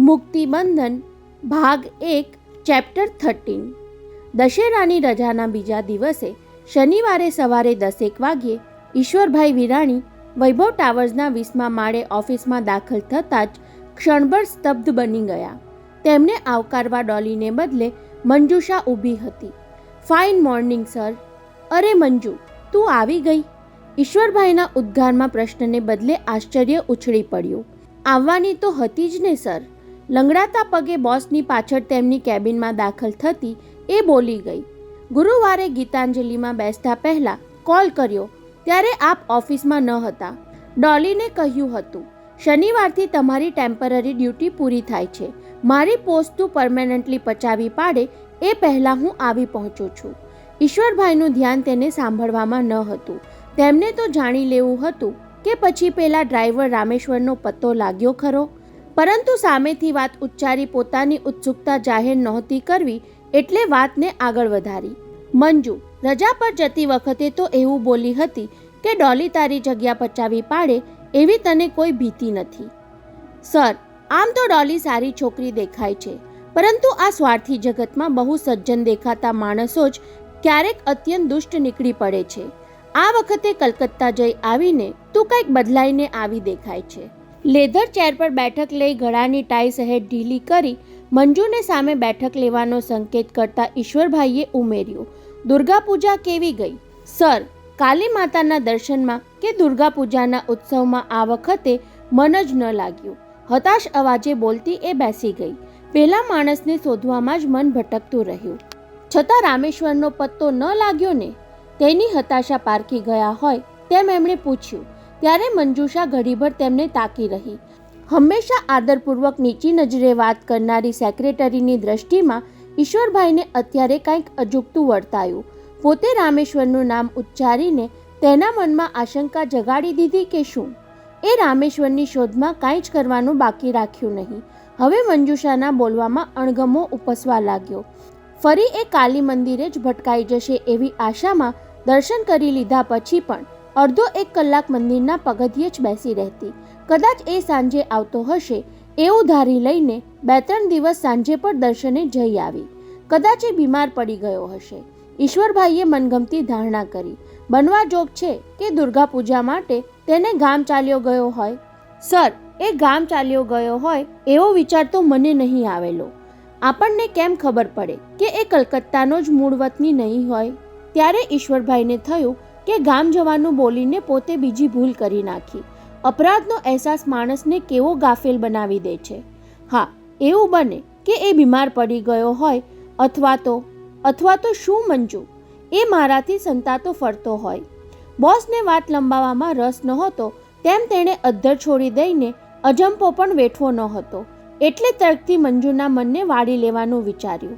મુક્તિબંધન ભાગ 1 ચેપ્ટર 13. દશેરાની રજાના બીજા દિવસે શનિવારે સવારે 10 વાગ્યે ઈશ્વરભાઈ વિરાણી વૈભવ ટાવર્સના 20મા માળે ઓફિસમાં દાખલ થતાં જ ક્ષણભર સ્તબ્ધ બની ગયા. તેમને આવકારવા ડોલીને બદલે મંજુષા ઊભી હતી. Fine morning sir. અરે મંજુ, તું આવી ગઈ? ઈશ્વરભાઈના ઉદ્ગારમાં પ્રશ્નને બદલે આશ્ચર્ય ઉછળી પડ્યું. આવવાની તો હતી જ ને સર. લંગડાતા પગે બોસની પાછળ તેમની કેબિનમાં દાખલ થતી એ બોલી ગઈ. ગુરુવારે ગીતાંજલિમાં બેસતા પહેલાં કોલ કર્યો ત્યારે આપ ઓફિસમાં ન હતા. ડોલીને કહ્યું હતું, શનિવારથી તમારી ટેમ્પરરી ડ્યુટી પૂરી થાય છે. મારી પોસ્ટ તું પરમેનન્ટલી પચાવી પાડે એ પહેલાં હું આવી પહોંચું છું. ઈશ્વરભાઈનું ધ્યાન તેને સાંભળવામાં ન હતું. તેમને તો જાણી લેવું હતું કે પછી પેલા ડ્રાઈવર રામેશ્વરનો પત્તો લાગ્યો ખરો. પરંતુ સામેથી વાત ઉચ્ચારી પોતાની ઉત્સુકતા જાહેર નહોતી કરવી એટલે વાતને આગળ વધારી. મંજુ, રજા પર જતી વખતે તો એવું બોલી હતી કે ડોલી તારી જગ્યા પચાવી પાડે એવી તને કોઈ ભીતિ નથી. સર, આમ તો ડોલી સારી છોકરી દેખાય છે, પરંતુ આ સ્વાર્થી જગતમાં બહુ સજ્જન દેખાતા માણસો જ ક્યારેક અત્યંત દુષ્ટ નીકળી પડે છે. આ વખતે કલકત્તા જઈ આવીને તું કંઈક બદલાઈને આવી દેખાય છે. લેધર ચેર પર બેઠક લઈ ગળાની ટાઈ સહેજ ઢીલી કરી મંજુને સામે બેઠક લેવાનો સંકેત કરતા ઈશ્વરભાઈએ ઉમેર્યું, દુર્ગા પૂજા કેવી ગઈ? સર, કાલી માતાના દર્શનમાં કે દુર્ગા પૂજાના ઉત્સવમાં આ વખતે મન જ ન લાગ્યું. હતાશ અવાજે બોલતી એ બેસી ગઈ. પેલા માણસને શોધવામાં જ મન ભટકતું રહ્યું. છતાં રામેશ્વરનો પત્તો ન લાગ્યો ને? તેની હતાશા પારખી ગયા હોય તેમ એમણે પૂછ્યું. ત્યારે મંજુષા ઘડીભર તેમને તાકી રહી. હંમેશા આદરપૂર્વક નીચી નજરે વાત કરનારી સેક્રેટરીની દ્રષ્ટિમાં ઈશ્વરભાઈને અત્યારે કંઈક અજુગતું વર્તાયું. પોતે રામેશ્વરનું નામ ઉચ્ચારીને તેના મનમાં આશંકા જગાડી દીધી કે શું? એ રામેશ્વરની શોધમાં કાંઈ જ કરવાનું બાકી રાખ્યું નહીં. હવે મંજુષાના બોલવામાં અણગમો ઉપસવા લાગ્યો. ફરી એ કાલી મંદિરે જ ભટકાઈ જશે એવી આશામાં દર્શન કરી લીધા પછી પણ અડધો 1 કલાક મંદિરના પગથિયે જ બેસી રહેતી. કદાચ એ સાંજે આવતો હશે એવું ધારી લઈને 2-3 દિવસ સાંજે પણ દર્શને જઈ આવી. કદાચ એ બીમાર પડી ગયો હશે. ઈશ્વરભાઈએ મનગમતી ધારણા કરી. બનવા જોગ છે કે દુર્ગા પૂજા માટે તેને ગામ ચાલ્યો ગયો હોય. સર, એ ગામ ચાલ્યો ગયો હોય એવો વિચાર તો મને નહીં આવેલો. આપણને કેમ ખબર પડે કે એ કલકત્તાનો જ મૂળ વતની નહીં હોય? ત્યારે ઈશ્વરભાઈને થયું કે ગામ જવાનું બોલીને પોતે બીજી ભૂલ કરી નાખી. અપરાધનો અહેસાસ માણસને કેવો ગાફેલ બનાવી દે છે. હા, એવું બને કે એ બીમાર પડી ગયો હોય અથવા તો શું મંજુ, એ મારાથી સંતાતો ફરતો હોય. બોસને વાત લંબાવવામાં રસ નહોતો તેમ તેણે અદ્ધર છોડી દઈને અજંપો પણ વેઠવો નહોતો. એટલે તર્કથી મંજુના મનને વાળી લેવાનું વિચાર્યું.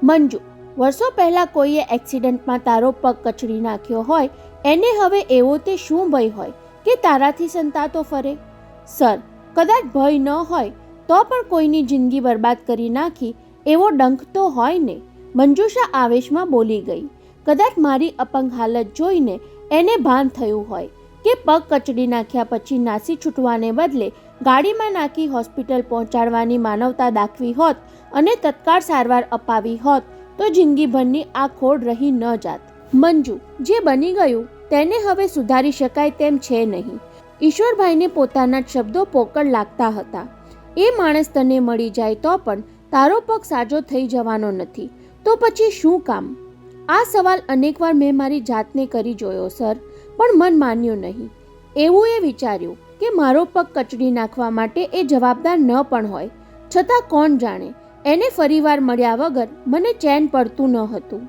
મંજુ, વર્ષો પહેલાં કોઈએ એક્સિડન્ટમાં તારો પગ કચડી નાખ્યો હોય એને હવે એવો તે શું ભય હોય કે તારાથી સંતાતો ફરે? સર, કદાચ ભય ન હોય તો પણ કોઈની જિંદગી બરબાદ કરી નાખી એવો ડંખ તો હોય ને? મંજુષા આવેશમાં બોલી ગઈ. કદાચ મારી અપંગ હાલત જોઈને એને ભાન થયું હોય કે પગ કચડી નાખ્યા પછી નાસી છૂટવાને બદલે ગાડીમાં નાખી હોસ્પિટલ પહોંચાડવાની માનવતા દાખવી હોત અને તત્કાળ સારવાર અપાવી હોત તો જિંદગીભરની આ ખોડ રહી ન જાત. મંજુ, જે બની ગયું તેને હવે સુધારી શકાય તેમ છે નહીં. ઈશ્વરભાઈને પોતાના જ શબ્દો પોકળ લાગતા હતા. એ માણસ તને મળી જાય તો પણ તારો પગ સાજો થઈ જવાનો નથી તો પછી શું કામ? આ સવાલ અનેકવાર મેં મારી જાતને કરી જોયો સર, પણ મન માન્યું નહીં. એવું એ વિચાર્યું કે મારો પગ કચડી નાખવા માટે એ જવાબદાર ન પણ હોય. છતાં કોણ જાણે, એને ફરીવાર મળ્યા વગર મને ચેન પડતું ન હતું.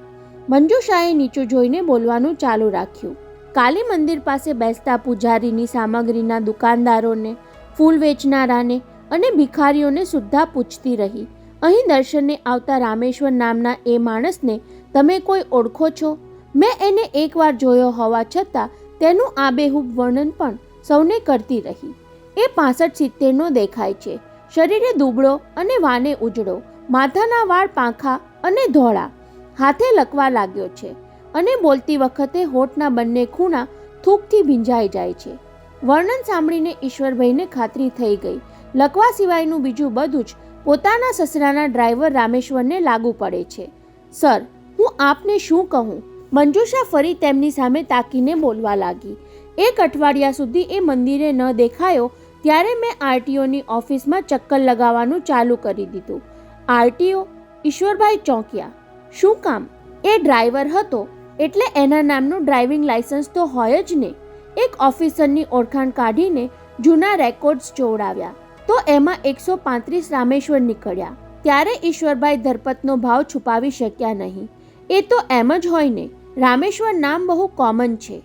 મંજુષાએ નીચું જોઈને બોલવાનું ચાલુ રાખ્યું. કાલી મંદિર પાસે બેસતા પૂજારીની સામગ્રીના દુકાનદારોને, ફૂલ વેચનારાને અને ભિખારીઓને સુદ્ધા પૂછતી રહી, અહીં દર્શને આવતા રામેશ્વર નામના એ માણસને તમે કોઈ ઓળખો છો? મેં એને એકવાર જોયો હોવા છતાં તેનું આબેહૂબ વર્ણન પણ સૌને કરતી રહી. એ 65-70નો દેખાય છે. શરીરે દુબળો અને વાને ઉજળો, માથાના વાળ પાંખા અને ધોળા, હાથે લકવા લાગ્યો છે અને બોલતી વખતે હોઠના બંને ખૂણા થૂકથી ભીંજાઈ જાય છે. વર્ણન સાંભળીને ઈશ્વરભાઈને ખાતરી થઈ ગઈ. લકવા સિવાયનું બીજું બધું જ પોતાના સસરાના ડ્રાઈવર રામેશ્વરને લાગુ પડે છે. સર, હું આપને શું કહું? મંજુષા ફરી તેમની સામે તાકીને બોલવા લાગી. 1 અઠવાડિયા સુધી એ મંદિરે ન દેખાયો ત્યારે મેં આરટીઓની ઓફિસમાં ચક્કર લગાવવાનું ચાલુ કરી દીધું. આરટીઓ? ઈશ્વરભાઈ ચોંક્યા. શું કામ? એ ડ્રાઈવર હતો એટલે એના નામનું ડ્રાઇવિંગ લાયસન્સ તો હોય જ ને. એક ઓફિસરની ઓળખાણ કાઢીને જૂના રેકોર્ડ્સ જોડાવ્યા તો એમાં 135 રામેશ્વર નીકળ્યા. ત્યારે ઈશ્વરભાઈ ધરપતનો ભાવ છુપાવી શક્યા નહીં. એ તો એમ જ હોય ને, રામેશ્વર નામ બહુ કોમન છે.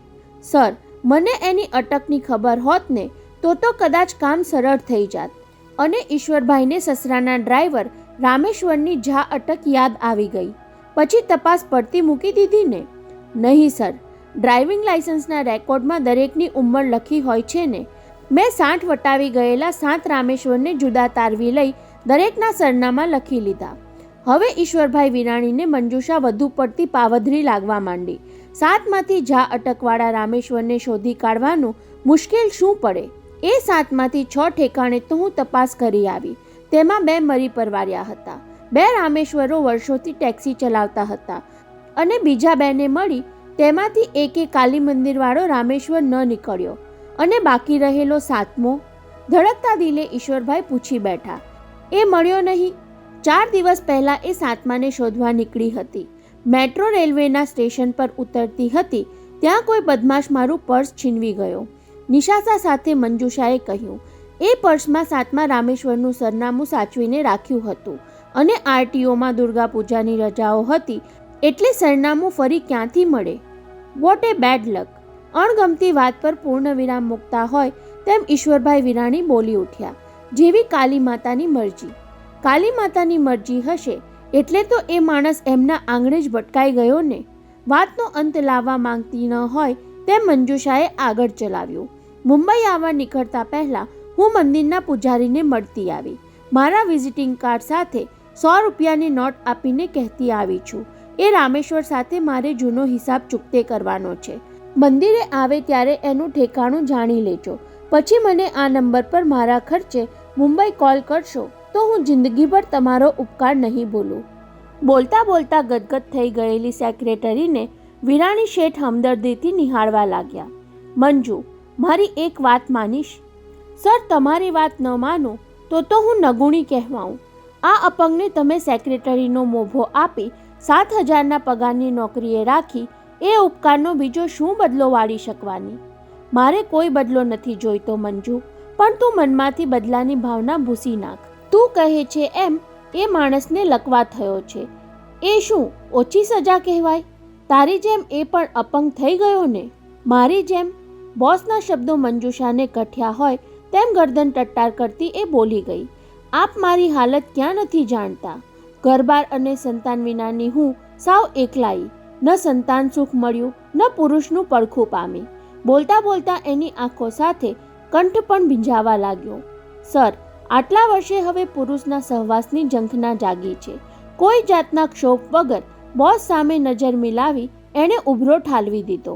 સર, મને એની અટકની ખબર હોત ને તો કદાચ કામ સરળ થઈ જાત અને ઈશ્વરભાઈને સસરાના ડ્રાઈવર રામેશ્વરની જા અટક યાદ આવી ગઈ. પછી તપાસ પડતી મૂકી દીધી ને? નહીં સર, ડ્રાઇવિંગ લાયસન્સના રેકોર્ડમાં દરેકની ઉંમર લખી હોય છે ને. મેં 60 વટાવી ગયેલા 7 રામેશ્વરને જુદા તારવી લઈ દરેકના સરનામા લખી લીધા. હવે ઈશ્વરભાઈ વિરાણીને મંજુષા વધુ પડતી પાવધરી લાગવા માંડી. 7માંથી જા અટકવાળા રામેશ્વરને શોધી કાઢવાનું મુશ્કેલ શું પડે? એ 7માંથી 6 ઠેકાણે તો હું તપાસ કરી આવી. તેમાં 2 મરી પરવાર્યા હતા. 2 રામેશ્વરો વર્ષોથી ટેક્સી ચલાવતા હતા અને બીજા 2ને મળી તેમાંથી એકે કાલી મંદિરવાળો રામેશ્વર ન નીકળ્યો અને બાકી રહેલો 7મો? ધડકતા દિલે ઈશ્વરભાઈ પૂછી બેઠા. એ મળ્યો નહીં. 4 દિવસ પહેલા એ 7માને શોધવા નીકળી હતી. મેટ્રો રેલવેના સ્ટેશન પર ઉતરતી હતી ત્યાં કોઈ બદમાશ મારું પર્સ છીનવી ગયો. નિશાસા સાથે મંજુષાએ કહ્યું. એ પર્સમાં 7મા રામેશ્વરનું સરનામું સાચવીને રાખ્યું હતું અને આરટીઓમાં દુર્ગા પૂજાની રજાઓ હતી એટલે સરનામું ફરી ક્યાંથી મળે? વોટ એ બેડ લક! અણગમતી વાત પર પૂર્ણ વિરામ મૂકતા હોય તેમ ઈશ્વરભાઈ વિરાણી બોલી ઉઠ્યા. જેવી કાલી માતાની મરજી. કાલી માતાની મરજી હશે એટલે તો એ માણસ એમના આંગણે જ ભટકાઈ ગયો ને. વાતનો અંત લાવવા માંગતી ન હોય તેમ મંજુષાએ આગળ ચલાવ્યું. મુંબઈ આવવા નીકળતા પહેલા હું મંદિરના પૂજારીને મળતી આવી. મારા વિઝિટિંગ કાર્ડ સાથે 100 રૂપિયાની નોટ આપીને કહેતી આવી છું એ રામેશ્વર સાથે મારે જૂનો હિસાબ ચૂકતે કરવાનો છે. મંદિરે આવે ત્યારે એનું ઠેકાણું જાણી લેજો. પછી મને આ નંબર પર મારા ખર્ચે મુંબઈ કોલ કરશો તો હું જિંદગીભર તમારો ઉપકાર નહીં ભૂલું. બોલતા બોલતા ગદગદ થઈ ગયેલી સેક્રેટરીને વિરાણી શેઠ હમદર્દીથી નિહાળવા લાગ્યા. મંજુ, મારી એક વાત માનીશ? સર, તમારી વાત ન માનું તો હું નગુણી કહેવાઉં. આ અપંગને તમે સેક્રેટરીનો મોભો આપી 7,000ના પગારની નોકરીએ રાખી એ ઉપકારનો બીજો શું બદલો વાળી શકવાની? મારે કોઈ બદલો નથી જોઈતો મંજુ, પણ તું મનમાંથી બદલાની ભાવના ભૂસી નાખ. તું કહે છે એમ એ માણસને લકવા થયો છે. એ શું ઓછી સજા કહેવાય? તારી જેમ એ પણ અપંગ થઈ ગયો ને, મારી જેમ. બોસના શબ્દો મંજુષાને કઠ્યા હોય તેમ ગરદન ટટ્ટાર કરતી એ બોલી ગઈ. આપ મારી હાલત ક્યાં નથી જાણતા? ઘરબાર અને સંતાન વિનાની હું સાવ એકલાઈ. ન સંતાન સુખ મળ્યું ન પુરુષનું પડખું પામી. બોલતા બોલતા એની આંખો સાથે કંઠ પણ ભીંજાવા લાગ્યો. સર, આટલા વર્ષે હવે પુરુષના સહવાસની ઝંખના જાગી છે. કોઈ જાતના ક્ષોભ વગર બોસ સામે નજર મિલાવી એણે ઉભરો ઠાલવી દીધો.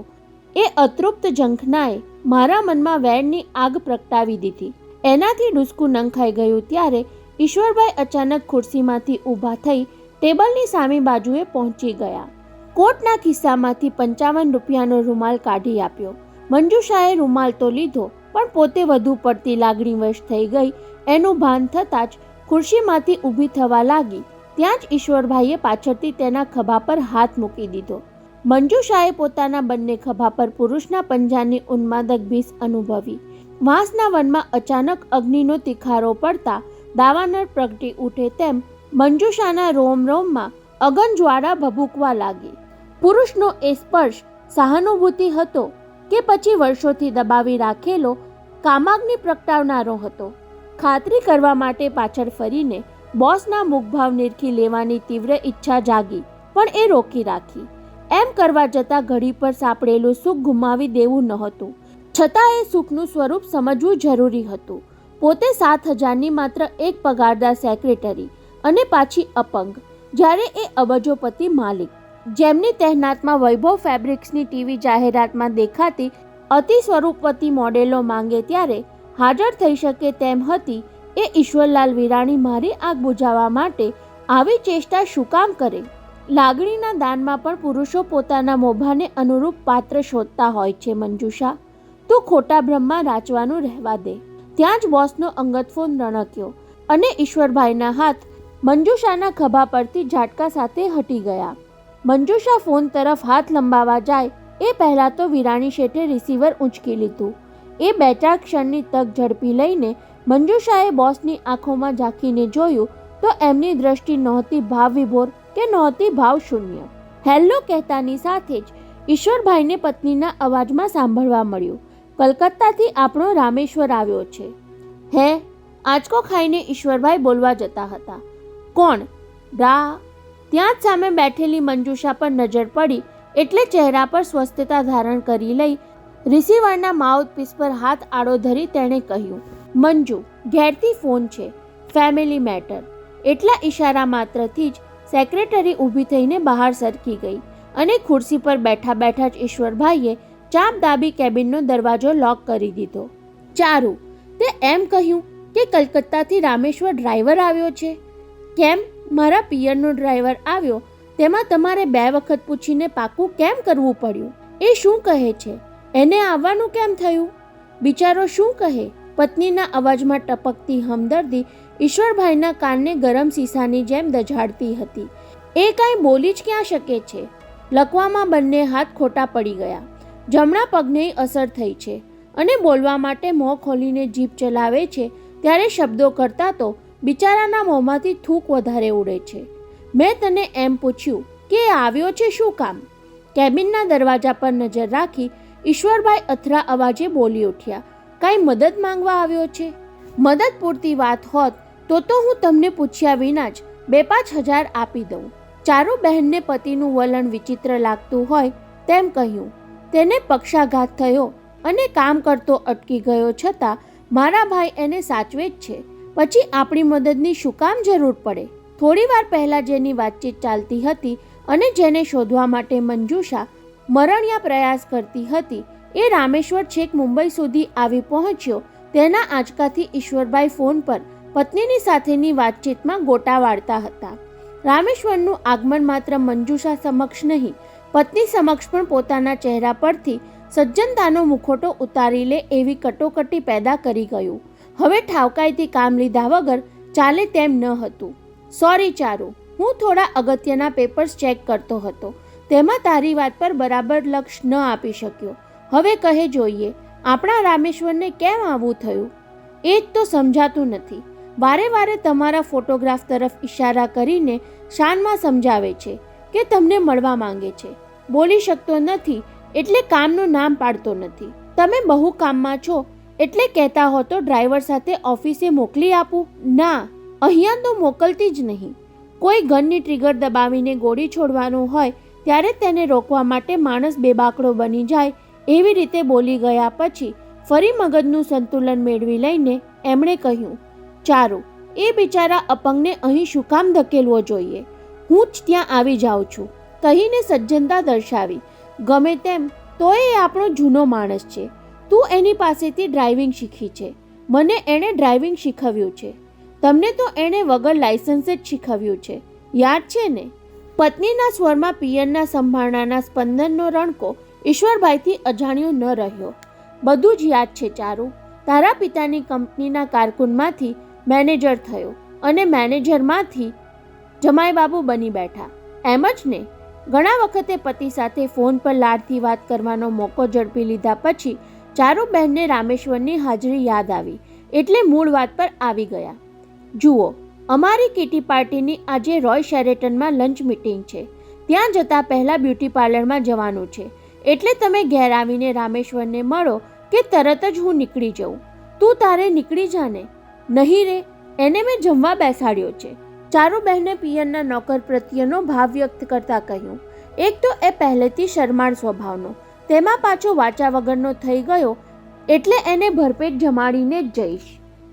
એ અતૃપ્ત ઝંખનાએ મારા મનમાં વેરની આગ પ્રગટાવી દીધી. એનાથી ડૂસકું નંખાઈ ગયું ત્યારે ઈશ્વરભાઈ અચાનક ખુરશીમાંથી ઊભા થઈ ટેબલની સામી બાજુએ પહોંચી ગયા. કોટના ખિસ્સામાંથી 55 રૂપિયાનો રૂમાલ કાઢી આપ્યો. મંજુષાએ રૂમાલ તો લીધો પણ પોતે વધુ પડતી લાગણીવશ થઈ ગઈ એનું ભાન થતાં જ ખુરશીમાંથી ઊભી થવા લાગી. ત્યાં જ ઈશ્વરભાઈએ પાછળથી તેના ખભા પર હાથ મૂકી દીધો. મંજુષાએ પોતાના બંને ખભા પર પુરુષના પંજાની ઉન્માદક ભીસ અનુભવી. વાંસના વનમાં અચાનક અગ્નિનો તિખારો પડતા દાવાનળ પ્રગટી ઉઠે તેમ મંજુષાના રોમ રોમમાં અગનજ્વાળા ભભૂકવા લાગી. પુરુષનો એ સ્પર્શ સહાનુભૂતિ હતો કે પછી વર્ષોથી દબાવી રાખેલો કામાગ્નિ પ્રગટાવનારો હતો? ખાતરી કરવા માટે પાછળ ફરીને બોસના મુખભાવ નિરખી લેવાની તીવ્ર ઈચ્છા જાગી પણ એ રોકી રાખી. એમ કરવા જતાં ઘડી પર સાંપડેલું સુખ ગુમાવી દેવું નહોતું. છતાં એ સુખનું સ્વરૂપ સમજવું જરૂરી હતું. પોતે 7,000ની માત્ર એક પગારદાર સેક્રેટરી અને પાછી અપંગ, જ્યારે એ અબજોપતિ માલિક, જેમની તહેનાતમાં વૈભવ ફેબ્રિક્સની ટીવી જાહેરાતમાં દેખાતી અતિ સ્વરૂપવતી મોડેલો માંગે ત્યારે હાજર થઈ શકે તેમ હતી એ ઈશ્વરલાલ વિરાણી મારી આગ બુઝાવવા માટે આવી ચેષ્ટા શું કામ કરે? લાગણીના દાનમાં પણ પુરુષો પોતાના મોભાને અનુરૂપ પાત્ર શોધતા હોય છે. મંજુષા, તું ખોટા ભ્રમમાં રાચવાનું રહેવા દે. ત્યાં જ બોસનો અંગત ફોન રણક્યો અને ઈશ્વરભાઈના હાથ મંજુષાના ખભા પરથી ઝાટકા સાથે હટી ગયા. મંજુષા ફોન તરફ હાથ લંબાવા જાય એ પહેલાં તો વિરાણી શેઠે રિસીવર ઊંચકી લીધું. એ 2-4 ક્ષણની તક ઝડપી લઈને મંજુષાએ બોસની આંખોમાં ઝાંકીને જોયું તો એમની દ્રષ્ટિ નહોતી ભાવ વિભોર કે નહોતી ભાવ શૂન્ય. હેલ્લો કહેતાની સાથે જ ઈશ્વરભાઈને પત્નીના અવાજમાં સાંભળવા મળ્યું, કલકત્તાથી આપણો રામેશ્વર આવ્યો છે. હે? આંચકો ખાઈને ઈશ્વરભાઈ બોલવા જતા હતા. કોણ? રા? ત્યાં જ સામે બેઠેલી મંજુષા પર નજર પડી એટલે ચહેરા પર સ્વસ્થતા ધારણ કરી લઈ રિસીવરના માઉથપીસ પર હાથ આડો ધરી તેણે કહ્યું, મંજુ, ઘેરથી ફોન છે, ફેમિલી મેટર. એટલા ઈશારા માત્રથી જ સેક્રેટરી ઊભી થઈને બહાર સરકી ગઈ અને ખુરશી પર બેઠા બેઠા જ ઈશ્વરભાઈએ ચાંપ દાબી કેબિનનો દરવાજો લોક કરી દીધો. ચારુ, તે એમ કહ્યું કે કલકત્તાથી રામેશ્વર ડ્રાઈવર આવ્યો છે? કેમ? મારા પિયરનો ડ્રાઈવર આવ્યો તેમાં તમારે 2 વખત પૂછીને પાકું કેમ કરવું પડ્યું? એ શું કહે છે? એને આવવાનું કેમ થયું? બિચારો શું કહે? પત્નીના અવાજમાં ટપકતી હમદર્દી ઈશ્વરભાઈના કાનને ગરમ સીસાની જેમ દઝાડતી હતી. એ કાંઈ બોલી જ ક્યાં શકે છે? લખવામાં બંને હાથ ખોટા પડી ગયા. જમણા પગને અસર થઈ છે અને બોલવા માટે મોં ખોલીને જીભ ચલાવે છે ત્યારે શબ્દો કરતાં તો બિચારાના મોંમાંથી થૂક વધારે ઉડે છે. મેં તને એમ પૂછ્યું કે એ આવ્યો છે શું કામ? કેબિનના દરવાજા પર નજર રાખી ઈશ્વરભાઈ અથરા અવાજે બોલી ઉઠ્યા, કાંઈ મદદ માંગવા આવ્યો છે? મદદ પૂરતી વાત હોત તો હું તમને પૂછ્યા વિના જ 2-5 હજાર આપી દઉં. ચારુ બહેનને પતિનું વલણ વિચિત્ર લાગતું હોય તેમ કહ્યું. તેને પક્ષાઘાત થયો અને કામ કરતો અટકી ગયો, છતાં મારા ભાઈ એને સાચવે જ છે. પછી આપણી મદદની શું કામ જરૂર પડે? થોડી વાર પહેલાં જેની વાતચીત ચાલતી હતી અને જેને શોધવા માટે મંજુષા મરણિયા પ્રયાસ કરતી હતી એ રામેશ્વર છેક મુંબઈ સુધી આવી પહોંચ્યો. તેના આંચકાથી ઈશ્વરભાઈ ફોન પર પત્નીની સાથેની વાતચીતમાં ગોટા વાળતા હતા. રામેશ્વરનું આગમન માત્ર મંજુષા સમક્ષ નહીં, પત્ની સમક્ષ પણ પોતાના ચહેરા પરથી સજ્જનતાનો મુખોટો ઉતારી લે એવી કટોકટી પેદા કરી ગયું. હવે ઠાવકાઈથી કામ લીધા વગર ચાલે તેમ ન હતું. સોરી ચારુ, હું થોડા અગત્યના પેપર્સ ચેક કરતો હતો, તેમાં તારી વાત પર બરાબર લક્ષ ન આપી શક્યો. હવે કહે જોઈએ, આપણા રામેશ્વરને કેમ આવવું થયું? એ જ તો સમજાતું નથી. વારે વારે તમારા ફોટોગ્રાફ તરફ ઈશારા કરીને શાનમાં સમજાવે છે કે તમને મળવા માંગે છે. બોલી શકતો નથી એટલે કામનું નામ પાડતો નથી. તમે બહુ કામમાં છો એટલે કહેતા હો તો ડ્રાઈવર સાથે ઓફિસે મોકલી આપું? ના, અહીંયા તો મોકલતી જ નહીં. કોઈ ગનની ટ્રિગર દબાવીને ગોળી છોડવાનું હોય ત્યારે તેને રોકવા માટે માણસ બેબાકડો બની જાય એવી રીતે બોલી ગયા પછી ફરી મગજનું સંતુલન મેળવી લઈને એમણે કહ્યું, ચારુ, એ બિચારા અપંગને અહીં શું કામ ધકેલવો જોઈએ? હું જ ત્યાં આવી જાઉં છું, કહીને સજ્જનતા દર્શાવી. ગમે તેમ તો એ આપણો જૂનો માણસ છે. તું એની પાસેથી ડ્રાઇવિંગ શીખી છે. મને એણે ડ્રાઇવિંગ શીખવ્યું છે. તમને તો એણે વગર લાયસન્સ જ શીખવ્યું છે, યાદ છે ને? પત્નીના સ્વરમાં પિયરના સંભાળનાના સ્પંદનનો રણકો ઈશ્વરભાઈથી અજાણ્યો ન રહ્યો. બધું જ યાદ છે ચારુ. તારા પિતાની કંપનીના કારકુનમાંથી મેનેજર થયો અને મેનેજરમાંથી જમાઈ બાબુ બની બેઠા, એમ જ ને? ઘણા વખતે પતિ સાથે ફોન પર લાડથી વાત કરવાનો મોકો ઝડપી લીધા પછી ચારુબહેનને રામેશ્વરની હાજરી યાદ આવી એટલે મૂળ વાત પર આવી ગયા. જુઓ, અમારી કિટી પાર્ટીની આજે રોય શેરેટનમાં લંચ મીટિંગ છે. ત્યાં જતાં પહેલાં બ્યુટી પાર્લરમાં જવાનું છે, એટલે તમે ઘેર આવીને રામેશ્વરને મળો કે તરત જ હું નીકળી જાઉં? તું તારે નીકળી જાને. નહીં રે, એને મેં જમવા બેસાડ્યો છે. ચારુબહેને પિયરના નોકર પ્રત્યેનો ભાવ વ્યક્ત કરતા કહ્યું. એક તો એ પહેલેથી શરમાળ સ્વભાવનો, તેમાં પાછો વાચા વગરનો થઈ ગયો એટલે એને ભરપેટ જમાડીને જ જઈશ.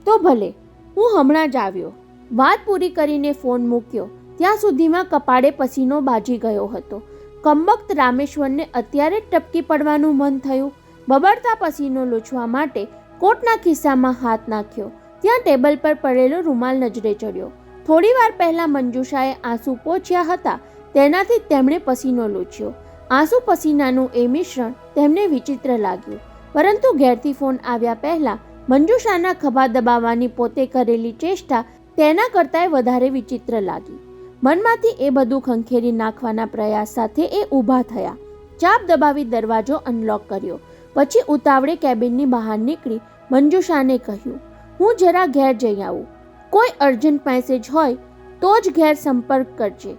તો ભલે, હું હમણાં જ આવ્યો. વાત પૂરી કરીને ફોન મૂક્યો ત્યાં સુધીમાં કપાળે પસીનો બાજી ગયો હતો. કમબખ્ત રામેશ્વરને અત્યારે જ ટપકી પડવાનું મન થયું. બબડતા પસીનો લૂછવા માટે કોટના ખિસ્સામાં હાથ નાખ્યો ત્યાં ટેબલ પર પડેલો રૂમાલ નજરે ચડ્યો. થોડીવાર પહેલાં મંજુષાએ આંસુ પોંછ્યા હતા, તેનાથી તેમણે પસીનો લૂછ્યો. આંસુ પસીનાનું એ મિશ્રણ તેમને વિચિત્ર લાગ્યું. પરંતુ ઘેરથી ફોન આવ્યા પહેલાં મંજુષાના ખભા દબાવવાની પોતે કરેલી ચેષ્ટા તેના કરતાંય વધારે વિચિત્ર લાગી. મનમાંથી એ બધું ખંખેરી નાખવાના પ્રયાસ સાથે એ ઊભા થયા. ચાપ દબાવી દરવાજો અનલોક કર્યો. પછી ઉતાવળે કેબિનની બહાર નીકળી મંજુષાને કહ્યું, હું જરા ઘેર જઈ આવું. કોઈ અર્જન્ટ મેસેજ હોય તો જ ઘેર સંપર્ક કરજે.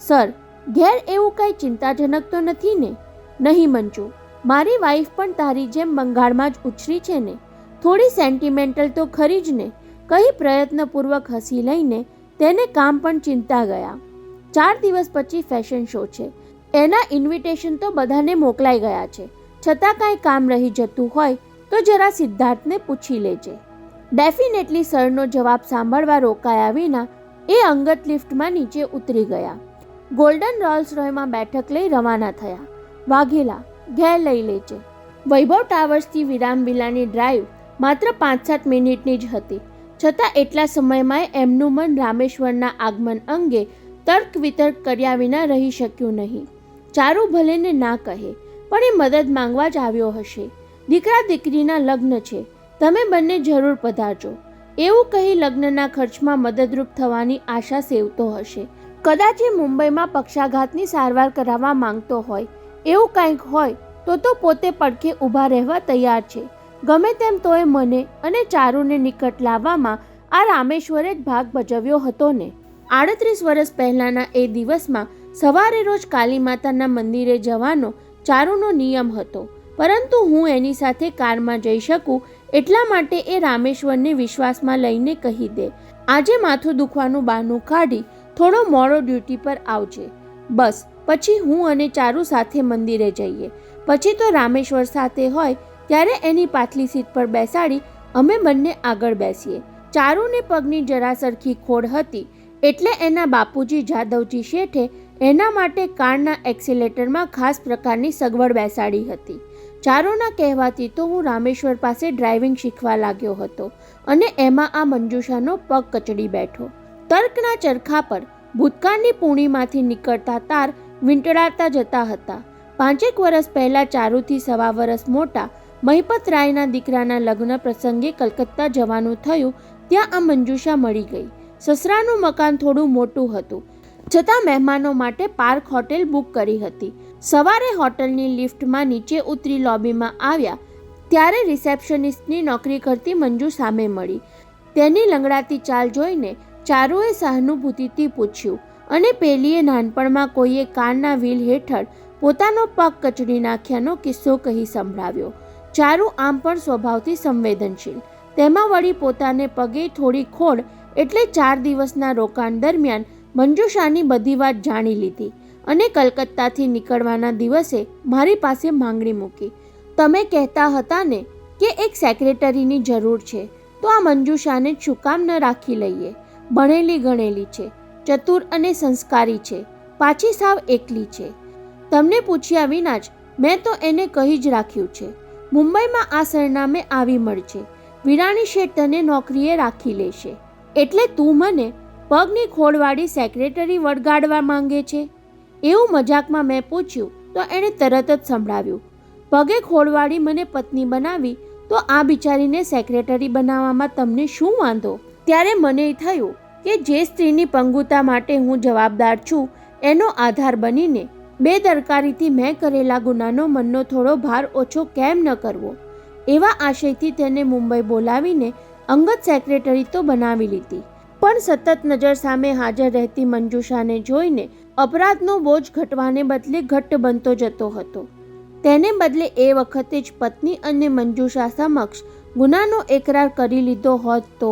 સર, ઘેર એવું કંઈ ચિંતાજનક તો નથી ને? નહીં મંજુ, મારી વાઈફ પણ તારી જેમ બંગાળમાં જ ઉછરી છે ને. થોડી સેન્ટિમેન્ટલ તો ખરી જ ને, કહી પ્રયત્નપૂર્વક હસી લઈને તેને કામ પણ ચિંતા ગયા. 4 દિવસ પછી ફેશન શો છે. એના ઇન્વિટેશન તો બધાને મોકલાઈ ગયા છે. છતાં કાંઈ કામ રહી જતું હોય તો જરા સિદ્ધાર્થને પૂછી લેજે. ડેફિનેટલી સરનો જવાબ સાંભળવા રોકાયા વિના એ અંગત લિફ્ટમાં નીચે ઉતરી ગયા. ગોલ્ડન રોલ્સ રોયમાં બેઠક લઈ રવાના થયા. વાઘેલા, ઘેર લઈ લેજે. વૈભવ ટાવર્સથી વિરામ વિલાની ડ્રાઈવ માત્ર 5-7 મિનિટની જ હતી. છતાં એટલા સમયમાં એમનું મન રામેશ્વરના આગમન અંગે તર્ક વિતર્ક કર્યા વિના રહી શક્યું નહીં. ચારુ ભલેને ના કહે, પણ એ મદદ માંગવા જ આવ્યો હશે. દીકરા દીકરીના લગ્ન છે, તમે બંને જરૂર પધારજો. એવું કહી લગ્નના ખર્ચમાં મદદરૂપ થવાની આશા સેવતો હશે. કદાચ એ મુંબઈમાં પક્ષાઘાતની સારવાર કરાવવા માંગતો હોય. એવું કંઈક હોય તો પોતે પડખે ઊભા રહેવા તૈયાર છે. ગમે તેમ તોય મને અને ચારુને નિકટ લાવવામાં આ રામેશ્વરે જ ભાગ ભજવ્યો હતો ને. 38 વર્ષ પહેલાંના એ દિવસમાં સવારે રોજ કાલી માતાના મંદિરે જવાનો ચારુનો નિયમ હતો. પરંતુ હું એની સાથે કારમાં જઈ શકું એટલા માટે એ રામેશ્વરને વિશ્વાસમાં લઈને કહી દે, આજે માથું દુખવાનું બહાનું કાઢી થોડો મોડો ડ્યુટી પર આવજે. બસ પછી હું અને ચારુ સાથે મંદિરે જઈએ. પછી તો રામેશ્વર સાથે હોય ત્યારે એની પાછલી સીટ પર બેસાડી અમે બંને આગળ બેસીએ. ચારુને પગની જરા સરખી ખોડ હતી એટલે એના બાપુજી જાદવજી શેઠે એના માટે કારના એક્સિલેટરમાં ખાસ પ્રકારની સગવડ બેસાડી હતી. ચારુના કહેવાથી તો હું રામેશ્વર પાસે ડ્રાઇવિંગ શીખવા લાગ્યો હતો અને એમાં આ મંજુષાનો પગ કચડી બેઠો. તર્કના ચરખા પર ભૂતકાળની પૂણીમાંથી નીકળતા તાર વીંટળાતા જતા હતા. 5 વર્ષ પહેલાં ચારુથી 1.25 વર્ષ મોટા મહિપત રાયના દીકરાના લગ્ન પ્રસંગે કલકત્તા જવાનું થયું. ત્યાં આ મંજુષા મળી ગઈ. સસરાનું મકાન થોડું મોટું હતું, છતાં મહેમાનો માટે પાર્ક હોટેલ બુક કરી હતી. સવારે હોટલની લિફ્ટમાં નીચે ઉતરી લોબીમાં આવ્યા ત્યારે રિસેપ્શનિસ્ટની નોકરી કરતી મંજુ સામે મળી. તેની લંગડાતી ચાલ જોઈને ચારુએ સહાનુભૂતિથી પૂછ્યું અને પેલીએ નાનપણમાં કોઈએ કારના વ્હીલ હેઠળ પોતાનો પગ કચડી નાખ્યાનો કિસ્સો કહી સંભળાવ્યો. ચારુ આમ પણ સ્વભાવથી સંવેદનશીલ, તેમાં વળી પોતાને પગે થોડી ખોડ એટલે 4 દિવસના રોકાણ દરમિયાન મંજુષાની બધી વાત જાણી લીધી અને કલકત્તાથી નીકળવાના દિવસે મારી પાસે માંગણી મૂકી. તમે કહેતા હતા ને કે એક સેક્રેટરીની જરૂર છે, તો આ મંજુષાને જ શું કામ ન રાખી લઈએ? ભણેલી ગણેલી છે, ચતુર અને સંસ્કારી છે, પાછી સાવ એકલી છે. તમને પૂછ્યા વિના જ મેં તો એને કહી જ રાખ્યું છે. મુંબઈમાં આ સરનામે આવી મળશે. વિરાણી શેઠ તને નોકરીએ રાખી લેશે. એટલે તું મને પગની ખોડવાળી સેક્રેટરી વળગાડવા માંગે છે? એવું મજાકમાં મેં પૂછ્યું તો એણે તરત જ સંભળાવ્યું, પગે ખોડવાળી મને પત્ની બનાવી તો આ બિચારીને સેક્રેટરી બનાવવામાં તમને શું વાંધો? ત્યારે મને થયું કે જે સ્ત્રીની પંગુતા માટે હું જવાબદાર છું એનો આધાર બનીને બેદરકારીથી મેં કરેલા ગુનાનો મનનો થોડો ભાર ઓછો કેમ ન કરવો? એવા આશયથી તેને મુંબઈ બોલાવીને અંગત સેક્રેટરી તો બનાવી લીધી. પણ સતત નજર સામે હાજર રહેતી મંજુષાને જોઈને અપરાધનો બોજ ઘટવાને બદલે ઘટ્ટ બનતો જતો હતો. તેને બદલે એ વખતે જ પત્ની અને મંજુષા સમક્ષ ગુનાનો એકરાર કરી લીધો હોત તો?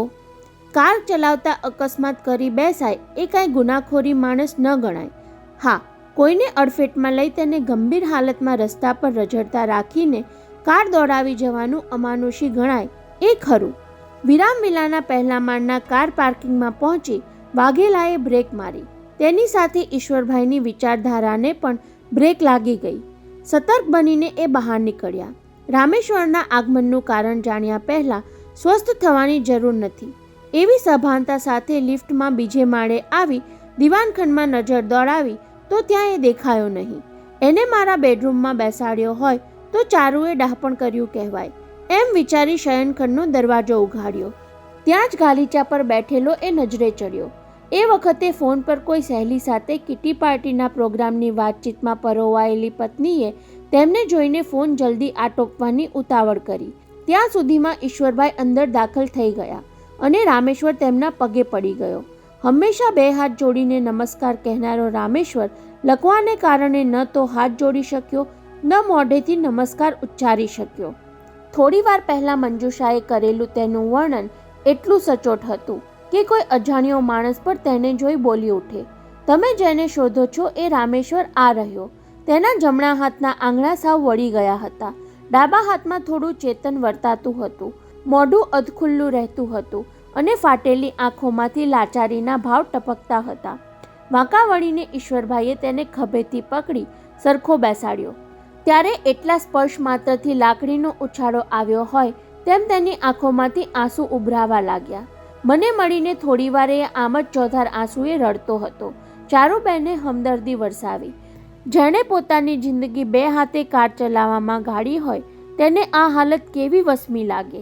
કાર ચલાવતા અકસ્માત કરી બેસાય એ કાંઈ ગુનાખોરી માણસ ન ગણાય. હા, કોઈને અડફેટમાં લઈ તેને ગંભીર હાલતમાં રસ્તા પર રઝળતા રાખીને કાર દોડાવી જવાનું અમાનુષી ગણાય એ ખરું. વિરામ વિલાના પહેલા માળના કાર પાર્કિંગમાં પહોંચી વાઘેલાએ બ્રેક મારી. તેની સાથે ઈશ્વરભાઈની વિચારધારાને પણ બ્રેક લાગી ગઈ. સતર્ક બનીને એ બહાર નીકળ્યા. રામેશ્વરના આગમનનું કારણ જાણ્યા પહેલાં સ્વસ્થ થવાની જરૂર નથી. એવી સભાનતા સાથે લિફ્ટમાં બીજે માળે આવી દિવાનખંડમાં નજર દોડાવી તો ત્યાં એ દેખાયો નહીં. એને મારા બેડરૂમમાં બેસાડ્યો હોય તો ચારુએ ડાહપણ કર્યું કહેવાય એમ વિચારી શયનખંડનો દરવાજો ઉઘાડ્યો. ત્યાં જ ગાલીચા પર બેઠેલો એ નજરે ચડ્યો. એ વખતે ફોન પર કોઈ સહેલી સાથે કિટી પાર્ટીના પ્રોગ્રામની વાતચીતમાં પરોવાયેલી પત્નીએ તેમને જોઈને ફોન જલ્દી આટોપવાની ઉતાવળ કરી. ત્યાં સુધીમાં ઈશ્વરભાઈ અંદર દાખલ થઈ ગયા અને રામેશ્વર તેમના પગે પડી ગયો. હંમેશા બે હાથ જોડીને નમસ્કાર કહેનારો રામેશ્વર લકવાને કારણે ન તો હાથ જોડી શક્યો ન મોઢેથી નમસ્કાર ઉચ્ચારી શક્યો. થોડી વાર પહેલાં મંજુષાએ કરેલું તેનું વર્ણન એટલું સચોટ હતું કે કોઈ અજાણ્યો માણસ પર તેને જોઈ બોલી ઉઠે, તમે જેને શોધો છો એ રામેશ્વર આ રહ્યો. તેના જમણા હાથના આંગળા સાવ વળી ગયા હતા. ડાબા હાથમાં થોડું ચેતન વર્તાતું હતું. મોઢું અધખુલ્લું રહેતું હતું અને ફાટેલી આંખોમાંથી લાચારીના ભાવ ટપકતા હતા. વાંકા વળીને ઈશ્વરભાઈએ તેને ખભેથી પકડી સરખો બેસાડ્યો. ત્યારે એટલા સ્પર્શ માત્રથી લાકડીનો ઉછાળો આવ્યો હોય તેમ તેની આંખોમાંથી આંસુ ઉભરાવા લાગ્યા. મને મળીને થોડી વારે આમ જ ચોધાર આંસુએ રડતો હતો. ચારુબેને હમદર્દી વરસાવી. જેણે પોતાની જિંદગી બે હાથે કાર ચલાવવામાં ગાળી હોય તેને આ હાલત કેવી વસમી લાગે.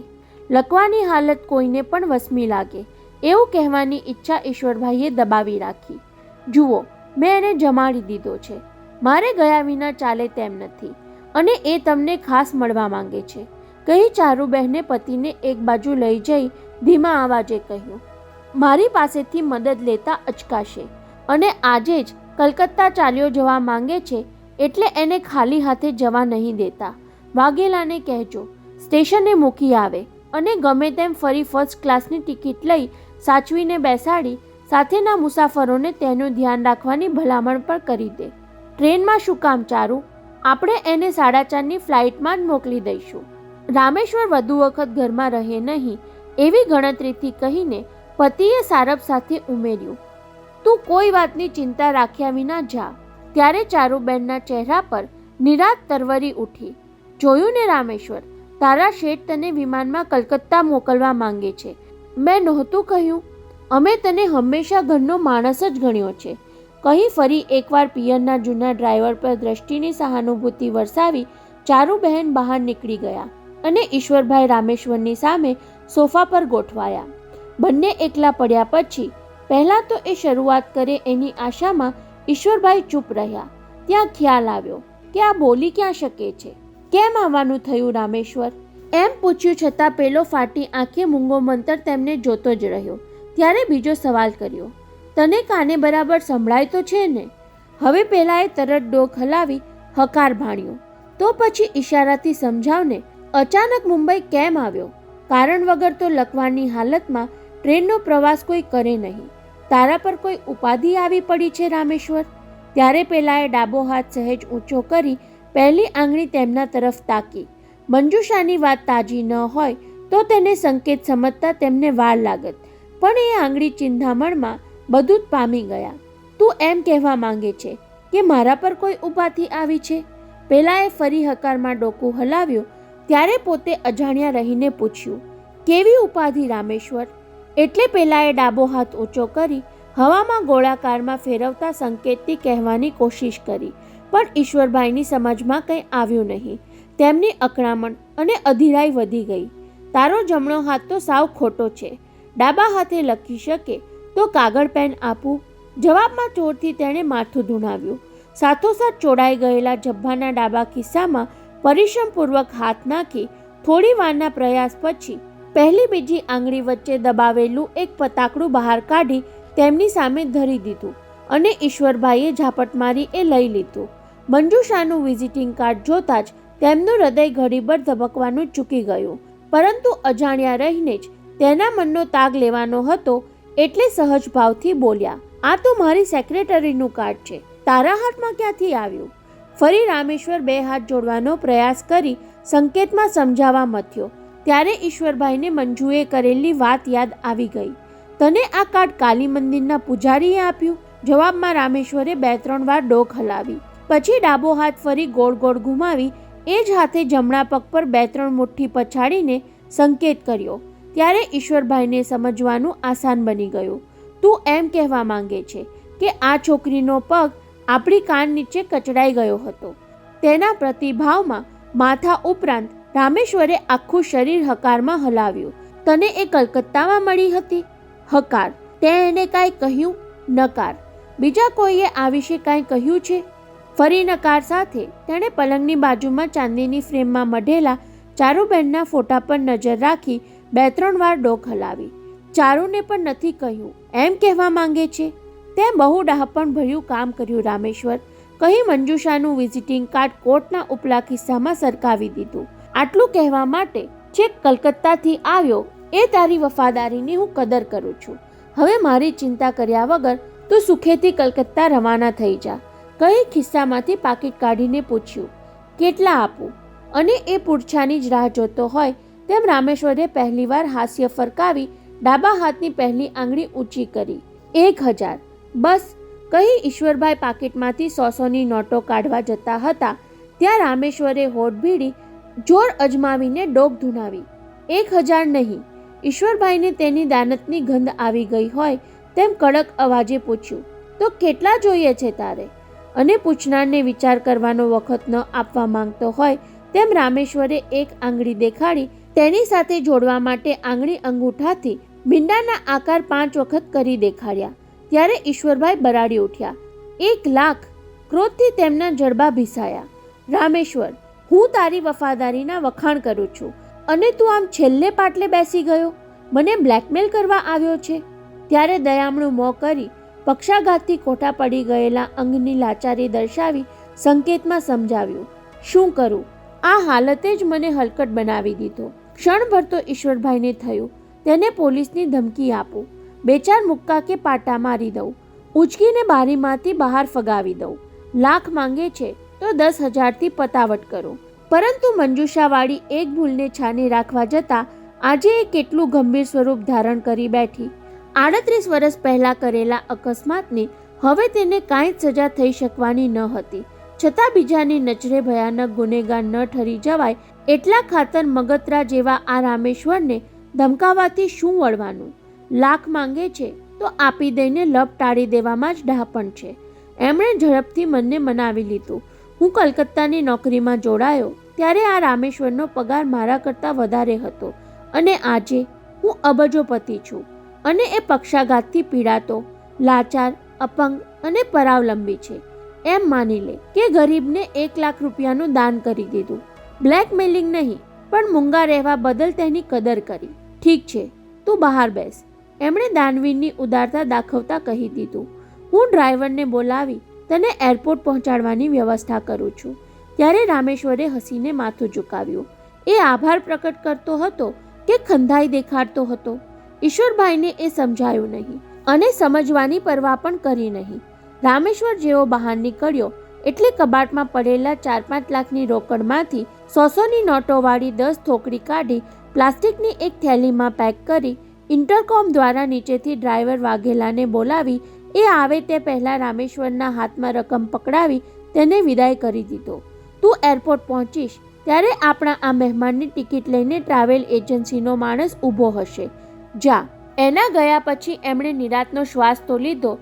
લકવાની હાલત કોઈને પણ વસમી લાગે એવું કહેવાની ઈચ્છા ઈશ્વરભાઈએ દબાવી રાખી. જુઓ, મેં એને જમાડી દીધો છે. મારે ગયા વિના ચાલે તેમ નથી અને એ તમને ખાસ મળવા માંગે છે, કહી ચારુબહેને પતિને એક બાજુ લઈ જઈ ધીમા અવાજે કહ્યું. મારી પાસેથી મદદ લેતા અચકાશે અને આજે જ કલકત્તા ચાલ્યો જવા માંગે છે એટલે એને ખાલી હાથે જવા નહીં દેતા. વાઘેલાને કહેજો સ્ટેશને મૂકી આવે અને ગમે તેમ ફરી ફર્સ્ટ ક્લાસની ટિકિટ લઈ સાચવીને બેસાડી સાથેના મુસાફરોને તેનું ધ્યાન રાખવાની ભલામણ પણ કરી દે. ટ્રેનમાં શું કામ ચારુ, આપણે એને 4:30ની ફ્લાઇટમાં જ મોકલી દઈશું. રામેશ્વર વધુ વખત ઘરમાં રહે નહીં એવી ગણતરીથી કહીને પતિએ સારપ સાથે ઉમેર્યું, તું કોઈ વાતની ચિંતા રાખ્યા વિના જા. ત્યારે ચારુબેનના ચહેરા પર નિરાત તરવરી ઉઠી. જોયું ને રામેશ્વર, તારા શેઠ તને વિમાનમાં કલકત્તા મોકલવા માંગે છે. મેં નહોતું કહ્યું? અમે તને હંમેશા ઘરનો માણસ જ ગણ્યો છે, કહી ફરી એકવાર પિયરના જૂના ડ્રાઈવર પર દ્રષ્ટિની સહાનુભૂતિ વરસાવી ચારુબહેન બહાર નીકળી ગયા અને ઈશ્વરભાઈ રામેશ્વરની સામે સોફા પર ગોઠવાયા. બંને એકલા પડ્યા પછી પહેલાં તો એ શરૂઆત કરે એની આશામાં ઈશ્વરભાઈ ચૂપ રહ્યા. ત્યાં ખ્યાલ આવ્યો કે આ બોલી ક્યાં શકે છે. કેમ આવવાનું થયું રામેશ્વર, એમ પૂછ્યું છતાં પેલો ફાટી આંખે મૂંગો મંતર તેમને જોતો જ રહ્યો. ત્યારે બીજો સવાલ કર્યો, તને કાને બરાબર સંભળાય તો છે ને? હવે પેલાએ તરત ડોક હલાવી હકાર ભાણ્યો. તો પછી ઈશારાથી સમજાવને, અચાનક મુંબઈ કેમ આવ્યો? કારણ વગર તો લકવાની હાલતમાં ટ્રેનનો પ્રવાસ કોઈ કરે નહીં. તારા પર કોઈ ઉપાધિ આવી પડી છે રામેશ્વર? ત્યારે પેલાએ ડાબો હાથ સહેજ ઊંચો કરી પહેલી આંગળી તેમના તરફ તાકી. મંજુષાની વાત તાજી ન હોય તો તેને સંકેત સમજતા તેમને વાર લાગત, પણ એ આંગળી ચિંધામણમાં બધું જ પામી ગયા. તું એમ કહેવા માંગે છે કે મારા પર કોઈ ઉપાધિ આવી છે? પેલાએ ફરી હકારમાં ડોકું હલાવ્યું. ત્યારે પોતે અજાણ્યા રહીને પૂછ્યું, કેવી ઉપાધિ રામેશ્વર? એટલે પેલાએ ડાબો હાથ ઊંચો કરી હવામાં ગોળાકારમાં ફેરવતા સંકેતથી કહેવાની કોશિશ કરી, પણ ઈશ્વરભાઈની સમજમાં કંઈ આવ્યું નહીં. તેમની અકળામણ અને અધીરાઈ વધી ગઈ. તારો જમણો હાથ તો સાવ ખોટો છે. ડાબા હાથે લખી શકે તો કાગળ પેન આપું? જવાબમાં ચોરથી તેણે માથું ધૂણાવ્યું. સાથોસાથ ચોડાઈ ગયેલા જબ્બાના ડાબા ખિસ્સામાં પરિશ્રમપૂર્વક હાથ નાખી થોડી વારના પ્રયાસ પછી પહેલી બીજી આંગળી વચ્ચે દબાવેલું એક પતાકડું બહાર કાઢી તેમની સામે ધરી દીધું અને ઈશ્વરભાઈએ ઝાપટ મારી એ લઈ લીધું. મંજુષાનું વિઝિટિંગ કાર્ડ જોતાં જ તેમનું હૃદય ઘડીભર ધબકવાનું ચૂકી ગયું, પરંતુ અજાણ્યા રહીને જ તેના મનનો તાગ લેવાનો હતો એટલે સહજ ભાવથી બોલ્યા, આ તો મારી સેક્રેટરીનું કાર્ડ છે, તારા હાથમાં ક્યાંથી આવ્યું? ફરી રામેશ્વર બે હાથ જોડવાનો પ્રયાસ કરી સંકેતમાં સમજાવવા મથ્યો. ત્યારે ઈશ્વરભાઈને મંજુએ કરેલી વાત યાદ આવી ગઈ. તને આ કાર્ડ કાલી મંદિરના પૂજારીએ આપ્યું? જવાબમાં રામેશ્વરે 2-3 વાર ડોક હલાવી. પછી ડાબો હાથ ફરી ગોળ ગોળ ઘુમાવી એ જ હાથે જમણા પગ પર 2-3 મુઠ્ઠી પછાડીને સંકેત કર્યો. ત્યારે ઈશ્વરભાઈને સમજવાનું આસાન બની ગયું. તું એમ કહેવા માંગે છે કે આ છોકરીનો પગ આપણી કાન નીચે કચડાઈ ગયો હતો. તેના પ્રતિભાવમાં માથા ઉપરાંત રામેશ્વરે આખું શરીર હકારમાં હલાવ્યું. તને એ કલકત્તામાં મળી હતી? હકાર. તે એને કાંઈ કહ્યું? નકાર. બીજા કોઈએ આ વિશે કાંઈ કહ્યું છે? ફરી નકાર સાથે તેણે પલંગની બાજુમાં ચાંદીની ફ્રેમમાં મઢેલા ચારુબેનના ફોટા પર નજર રાખી 2-3 વાર ડોક હલાવી. ચારુને પણ નથી કહ્યું એમ કહેવા માંગે છે? તે બહુ ડહાપણ ભર્યું કામ કર્યું રામેશ્વર, કહી મંજુષાનું વિઝિટિંગ કાર્ડ કોટના ઉપલા ખિસ્સામાં સરકાવી દીધું. આટલું કહેવા માટે છેક કલકત્તાથી આવ્યો એ તારી વફાદારીની હું કદર કરું છું. હવે મારી ચિંતા કર્યા વગર તું સુખેથી કલકત્તા રવાના થઈ જા, કહી ખિસ્સામાંથી પાકીટ કાઢીને પૂછ્યું, કેટલા આપું? અને એ પૂછાની જ રાહ જોતો હોય તેમ રામેશ્વરે પહેલીવાર હાસ્ય ફરકાવી ડાબા હાથની પહેલી આંગળી ઊંચી કરી. 1000 બસ, કહી ઈશ્વરભાઈ પાકીટમાંથી 100ની નોટો કાઢવા જતા હતા ત્યાં રામેશ્વરે હોઠ ભીડી જોર અજમાવીને ડોક ધૂનાવી. 1000 નહીં. ઈશ્વરભાઈને તેની દાનતની ગંધ આવી ગઈ હોય તેમ કડક અવાજે પૂછ્યું, તો કેટલા જોઈએ છે તારે? અને પૂછનારને વિચાર કરવાનો વખત ન આપવા માંગતો હોય તેમ રામેશ્વરે એક આંગળી દેખાડી તેની સાથે જોડવા માટે આંગળી અંગૂઠાથી મીંડાના આકાર 5 વખત કરી દેખાડ્યા. ત્યારે ઈશ્વરભાઈ બરાડી ઉઠ્યા. 1 લાખ! ક્રોધથી તેમના જડબા ભીસાયા. રામેશ્વર, હું તારી વફાદારીના વખાણ કરું છું અને તું આમ છેલ્લે પાટલે બેસી ગયો, મને બ્લેકમેલ કરવા આવ્યો છે? ત્યારે દયામણું મોં કરી પક્ષાઘાતથી ખોટા પડી ગયેલા અંગની લાચારી દર્શાવી સંકેતમાં સમજાવ્યું, શું કરું? આ હાલતે જ મને હલકટ બનાવી દીધો. ક્ષણભર તો ઈશ્વરભાઈને થયું તેને પોલીસની ધમકી આપું, 2-4 મુક્કા કે પાટા મારી દઉં, ઉચકીને બારીમાંથી બહાર ફગાવી દઉં. લાખ માંગે છે તો 10,000થી પતાવટ કરું. પરંતુ મંજુષાવાળી એક ભૂલને છાની રાખવા જતાં આજે એ કેટલું ગંભીર સ્વરૂપ ધારણ કરી બેઠી. 38 વર્ષ પહેલા કરેલા અકસ્માતની હવે તેને કાંઈ જ સજા થઈ શકવાની ન હતી, છતાં બીજાની નજરે ભયાનક ગુનેગાર ન ઠરી જવાય એટલા ખાતર મગતરા જેવા આ રામેશ્વરને ધમકાવાથી શું વળવાનું? લાખ માંગે છે તો આપી દઈને લપ ટાળી દેવામાં જ ડહાપણ છે. એમણે ઝડપથી મનને મનાવી લીધું. હું કલકત્તાની નોકરીમાં જોડાયો ત્યારે આ રામેશ્વરનો પગાર મારા કરતાં વધારે હતો અને આજે હું અબજોપતિ છું અને એ પક્ષાઘાતથી પીડાતો, લાચાર, અપંગ અને પરાવલંબી છે. એમ માની લે કે ગરીબને 1 લાખ રૂપિયાનું દાન કરી દીધું. બ્લેકમેલિંગ નહીં પણ મૂંગા રહેવા બદલ તેની કદર કરી. ઠીક છે, તું બહાર બેસ, એમણે દાનવીરની ઉદારતા દાખવતા કહી દીધું. હું ડ્રાઈવરને બોલાવી તને એરપોર્ટ પહોંચાડવાની વ્યવસ્થા કરું છું. ત્યારે રામેશ્વરે હસીને માથું ઝુકાવ્યું. એ આભાર પ્રકટ કરતો હતો કે ખંધાઈ દેખાડતો હતો? ઈશ્વરભાઈને એ સમજાયું નહીં અને સમજવાની પરવા પણ કરી નહીં. રામેશ્વર જેવો બહાર નીકળ્યો એટલે કબાટમાં પડેલા 4-5 લાખની રોકડમાંથી 100ની નોટોવાળી 10 થોકડી કાઢી પ્લાસ્ટિકની એક થેલીમાં પેક કરી ઇન્ટરકોમ દ્વારા નીચેથી ડ્રાઈવર વાઘેલાને બોલાવી એ આવે તે પહેલાં રામેશ્વરના હાથમાં રકમ પકડાવી તેને વિદાય કરી દીધો. તું એરપોર્ટ પહોંચીશ ત્યારે આપણા આ મહેમાનની ટિકિટ લઈને ટ્રાવેલ એજન્સીનો માણસ ઊભો હશે. જા. એના ગયા પછી એમણે નિરાંતનો શ્વાસ તો લીધો,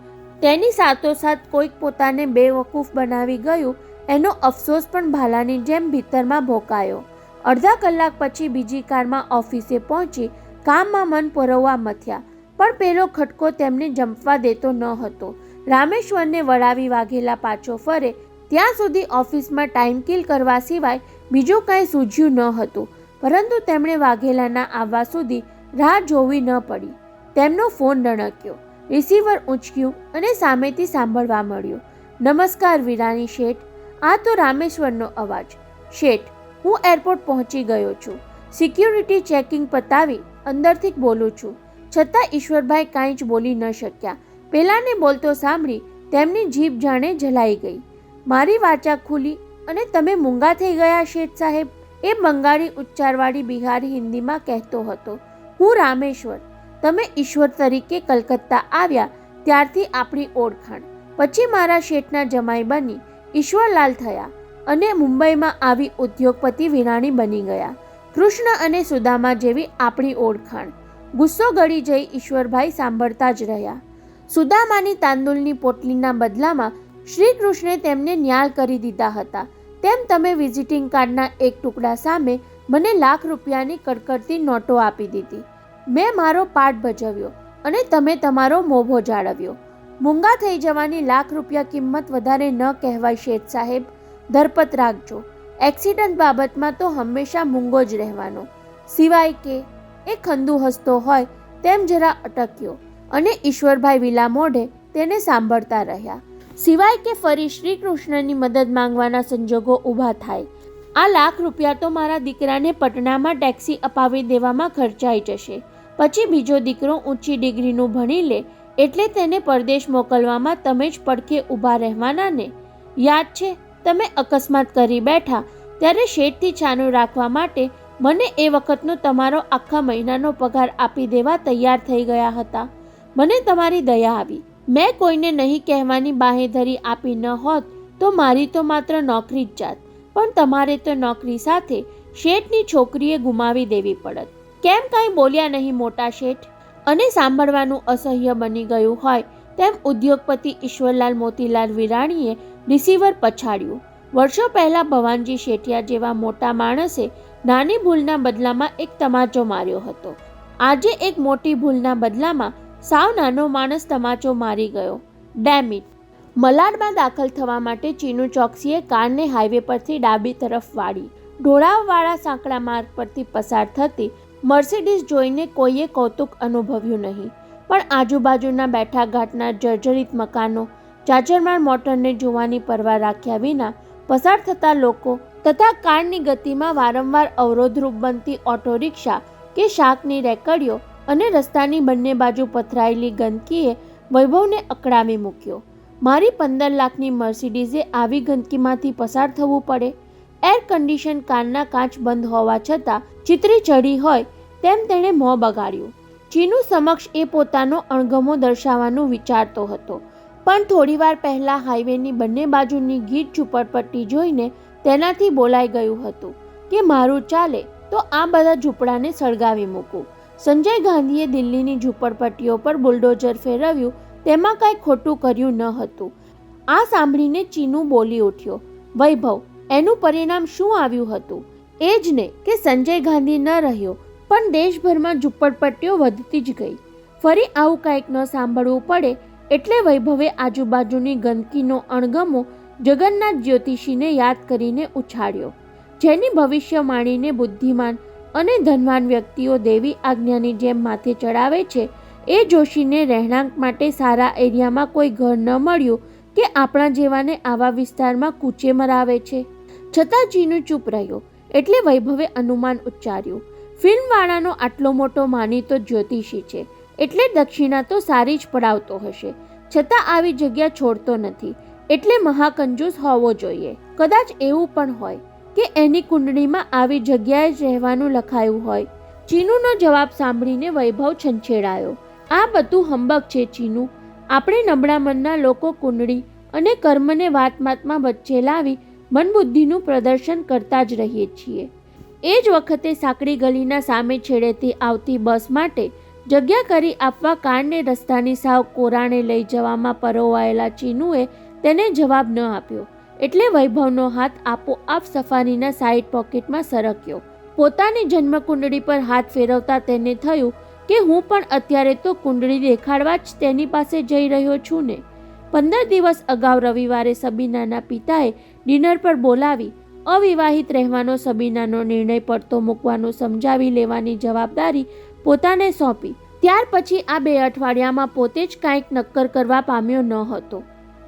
તેની સાથોસાથ કોઈક પોતાને બેવકૂફ બનાવી ગયું એનો અફસોસ પણ ભાલાની જેમ ભીતરમાં ભોકાયો. અડધા કલાક પછી બીજી કારમાં ઓફિસે પહોંચી કામમાં મન પરોવવા મથ્યા, પણ પેલો ખટકો તેમને જંપવા દેતો ન હતો. રામેશ્વરને વળાવી વાઘેલા પાછો ફરે ત્યાં સુધી ઓફિસમાં ટાઈમ કિલ કરવા સિવાય બીજું કાંઈ સૂઝ્યું ન હતું, પરંતુ તેમણે વાઘેલાના આવવા સુધી રાહ જોવી ન પડી. તેમનો ફોન રણક્યો, રિસીવર ઊંચક્યું અને સામેથી સાંભળવા મળ્યું, નમસ્કાર વિરાણી શેઠ. આ તો રામેશ્વરનો અવાજ. શેઠ, હું એરપોર્ટ પહોંચી ગયો છું, સિક્યુરિટી ચેકિંગ પતાવી અંદરથી બોલું છું. છતાં ઈશ્વરભાઈ કાંઈ જ બોલી ન શક્યા. પેલાને બોલતો સાંભળી તેમની જીભ જાણે જલાઈ ગઈ. મારી વાચા ખુલી અને તમે મૂંગા થઈ ગયા શેઠ સાહેબ, એ બંગાળી ઉચ્ચારવાળી બિહારી હિન્દીમાં કહેતો હતો. હું રામેશ્વર. તમે ઈશ્વર તરીકે કલકત્તા આવ્યા ત્યારથી આપણી ઓળખાણ. પછી મારા શેઠના જમાઈ બની ઈશ્વરલાલ થયા અને મુંબઈમાં આવી ઉદ્યોગપતિ વિરાણી બની ગયા. કૃષ્ણ અને સુદામા જેવી આપણી ઓળખાણ. ગુસ્સો ગળી જઈ ઈશ્વરભાઈ સાંભળતા જ રહ્યા. સુદામાની તાંદુલની પોટલીના બદલામાં શ્રી કૃષ્ણે તેમને ન્યાલ કરી દીધા હતા, તેમ તમે વિઝિટિંગ કાર્ડના એક ટુકડા સામે મને લાખ રૂપિયાની કડકડતી નોટો આપી દીધી. મેં મારો પાઠ ભજવ્યો અને તમે તમારો મોભો જાળવ્યો. મૂંગા થઈ જવાની લાખ રૂપિયા કિંમત વધારે ન કહેવાય શેઠ સાહેબ. ધરપત રાખજો. એક્સિડન્ટ બાબતમાં તો હંમેશા મૂંગો જ રહેવાનો. સિવાય કે એ ખંદુ હસતો હોય તેમ જરા અટક્યો અને ઈશ્વરભાઈ વિલા મોઢે તેને સાંભળતા રહ્યા. સિવાય કે ફરી શ્રી કૃષ્ણની મદદ માંગવાના સંજોગો ઊભા થાય. આ લાખ રૂપિયા તો મારા દીકરાને પટનામાં ટેક્સી અપાવી દેવામાં ખર્ચાઈ જશે. પછી બીજો દીકરો ઊંચી ડિગ્રીનું ભણી લે એટલે તેને પરદેશ મોકલવામાં તમે જ પડખે ઊભા રહેવાના ને. યાદ છે તમે અકસ્માત કરી બેઠા ત્યારે શેઠથી છાનું રાખવા માટે મને એ વખતનો તમારો આખા મહિનાનો પગાર આપી દેવા તૈયાર થઈ ગયા હતા. મને તમારી દયા આવી. મેં કોઈને નહીં કહેવાની બાહેધરી આપી ન હોત તો મારી તો માત્ર નોકરી જ જાત, પણ તમારે તો નોકરી સાથે શેઠની છોકરીએ ગુમાવી દેવી પડત. કેમ કાંઈ બોલ્યા નહીં મોટા શેઠ? અને સાંભળવાનું અસહ્ય બની ગયું હોય તેમ ઉદ્યોગપતિ ઈશ્વરલાલ મોતીલાલ વિરાણીએ રિસીવર પછાડ્યું. વર્ષો પહેલા ભવાનજી શેઠિયા જેવા મોટા માણસે નાની ભૂલના બદલામાં એક તમાચો માર્યો હતો. આજે એક મોટી ભૂલના બદલામાં સાવ નાનો માણસ તમાચો મારી ગયો. Dam it! મલાડમાં દાખલ થવા માટે ચીનુ ચોકસીએ કારને હાઈવે પરથી ડાબી તરફ વાળી. ઢોળાવવાળા સાંકડા માર્ગ પરથી પસાર થતી મર્સિડીઝ જોઈને કોઈએ કૌતુક અનુભવ્યું નહીં, પણ આજુબાજુના બેઠા ઘાટના જર્જરિત મકાનો, ચાચરમાર મોટરને જોવાની પરવા રાખ્યા વિના પસાર થતા લોકો તથા કારની ગતિમાં વારંવાર અવરોધરૂપ બનતી ઓટો રિક્ષા કે શાકની રેકડીઓ અને રસ્તાની બંને બાજુ પથરાયેલી ગંદકીએ વૈભવને અકળાવી મૂક્યો. મારી 15 લાખની મર્સિડીઝે આવી ગંદકીમાંથી પસાર થવું પડે? એર કન્ડિશન કારના કાચ બંધ હોવા છતાં ચિતરી ચડી હોય તેમ તેણે મોં બગાડ્યું. ચીનુ સમક્ષ એ પોતાનો અણગમો દર્શાવવાનું વિચારતો હતો, પણ થોડીવાર પહેલાં હાઈવેની બંને બાજુની ગીચ ઝૂંપડપટ્ટી જોઈને તેનાથી બોલાઈ ગયું હતું કે મારું ચાલે તો આ બધા ઝૂંપડાને સળગાવી મૂકું. સંજય ગાંધીએ દિલ્હીની ઝૂંપડપટ્ટીઓ પર બુલડોઝર ફેરવ્યું, તેમાં કાંઈ ખોટું કર્યું ન હતું. આ સાંભળીને ચીનુ બોલી ઉઠ્યો. વૈભવ, એનું પરિણામ શું આવ્યું હતું? એ જ ને કે સંજય ગાંધી ન રહ્યો, પણ દેશભરમાં ઝૂંપડપટ્ટીઓ વધતી જ ગઈ. ફરી આવું કાંઈક ન સાંભળવું પડે એટલે વૈભવે આજુબાજુની ગંદકીનો અણગમો જગન્નાથ જ્યોતિષીને યાદ કરીને ઉછાળ્યો, જેની ભવિષ્યવાણીને બુદ્ધિમાન અને ધનવાન વ્યક્તિઓ દેવી આજ્ઞાની જેમ માથે ચડાવે છે. એ જોશીને રહેણાંક માટે સારા એરિયામાં કોઈ ઘર ન મળ્યું કે આપણા જેવાને આવા વિસ્તારમાં કૂચે મરાવે છે. છતાં ચીનુ ચૂપ રહ્યો એટલે વૈભવે અનુમાન ઉચ્ચાર્યું, ફિલ્મવાળાનો આટલો મોટો માનીતો જ્યોતિષી છે એટલે દક્ષિણા તો સારી જ પડાવતો હશે, છતાં આવી જગ્યા છોડતો નથી એટલે મહાકંજૂસ હોવો જોઈએ. કદાચ એવું પણ હોય કે એની કુંડળીમાં આવી જગ્યાએ જ રહેવાનું લખાયું હોય. ચીનુનો જવાબ સાંભળીને વૈભવ છંછેડાયો. આ બધું હંબક છે ચીનુ. આપણે નબળા મનના લોકો કુંડળી અને કર્મને વાતમાં વચ્ચે લાવી મનબુદ્ધિનું પ્રદર્શન કરતા જ રહીએ છીએ. એ જ વખતે સાંકડી ગલીના સામે છેડેથી આવતી બસ માટે જગ્યા કરી આપવા કારને રસ્તાની સાવ કોરાણે લઈ જવામાં પરોવાયેલા ચીનુએ તેને જવાબ ન આપ્યો એટલે વૈભવનો હાથ આપોઆપ સફારીના સાઈડ પોકેટમાં સરક્યો. પોતાની જન્મકુંડળી પર હાથ ફેરવતા તેને થયું કે હું પણ અત્યારે તો કુંડળી દેખાડવા જ તેની પાસે જઈ રહ્યો છું ને. 15 દિવસ અગાઉ રવિવારે સબીનાના પિતાએ ડિનર પર બોલાવી અવિવાહિત રહેવાનો સબીનાનો નિર્ણય પડતો મૂકવાનું સમજાવી લેવાની જવાબદારી પોતાને સોંપી. ત્યાર પછી આ 2 અઠવાડિયામાં પોતે જ કાંઈક નક્કર કરવા પામ્યો ન હતો.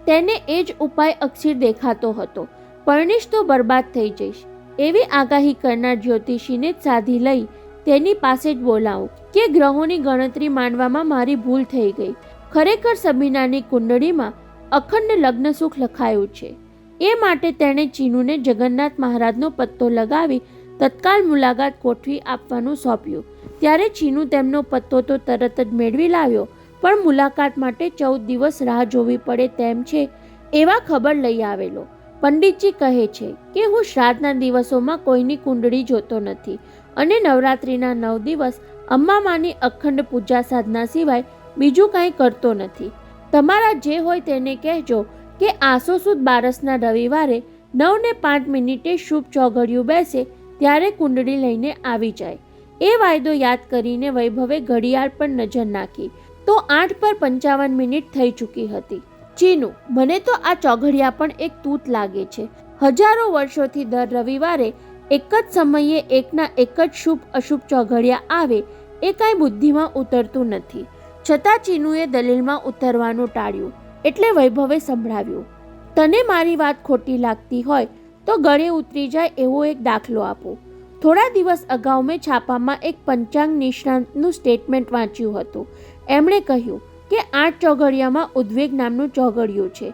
તેને એ જ ઉપાય અક્ષીર દેખાતો હતો. પરણીશ તો બરબાદ થઈ જઈશ એવી આગાહી કરનાર જ્યોતિષીને જ સાધી લઈ તેની પાસે જ બોલાવું કે ગ્રહોની ગણતરી માંડવામાં મારી ભૂલ થઈ ગઈ. ખરેખર સબીનાની કુંડળીમાં અખંડ લગ્ન સુખ લખાયું છે. એ માટે તેણે ચીનુને જગન્નાથ મહારાજનો પત્તો લગાવી તત્કાલ મુલાકાત ગોઠવી આપવાનું સોંપ્યું. ત્યારે ચીનુ તેમનો પત્તો તો તરત જ મેળવી લાવ્યો, પણ મુલાકાત માટે 14 દિવસ રાહ જોવી પડે તેમ છે એવા ખબર લઈ આવેલો. પંડિતજી કહે છે કે હું શ્રાદ્ધના દિવસોમાં કોઈની કુંડળી જોતો નથી અને નવરાત્રિના 9 દિવસ અંબામાની અખંડ પૂજા સાધના સિવાય બીજું કાંઈ કરતો નથી. તમારા જે હોય તેને કહેજો કે આસો સુદ બારસના રવિવારે 9:05 શુભ ચોઘડિયું બેસે ત્યારે કુંડળી લઈને આવી જાય. એ વાયદો યાદ કરીને વૈભવે ઘડિયાળ પર નજર નાખી તો 8:55 થઈ ચૂકી હતી. ચીનુ, મને તો આ ચોઘડિયા પણ એક તૂત લાગે છે. હજારો વર્ષોથી દર રવિવારે એક જ સમયે એકના એક જ શુભ અશુભ ચોઘડિયા આવે એ કાંઈ બુદ્ધિમાં ઉતરતું નથી. છતાં ચીનુએ દલીલમાં ઉતરવાનું ટાળ્યું એટલે વૈભવે સંભળાવ્યું, તને મારી વાત ખોટી લાગતી હોય તો ગળે ઉતરી જાય એવો એક દાખલો આપો. થોડા દિવસ અગાઉ મેં છાપામાં એક પંચાંગ નિષ્ણાંતનું સ્ટેટમેન્ટ વાંચ્યું હતું. એમણે કહ્યું કે 8 ચોઘડિયામાં ઉદ્વેગ નામનું ચોઘડિયું છે.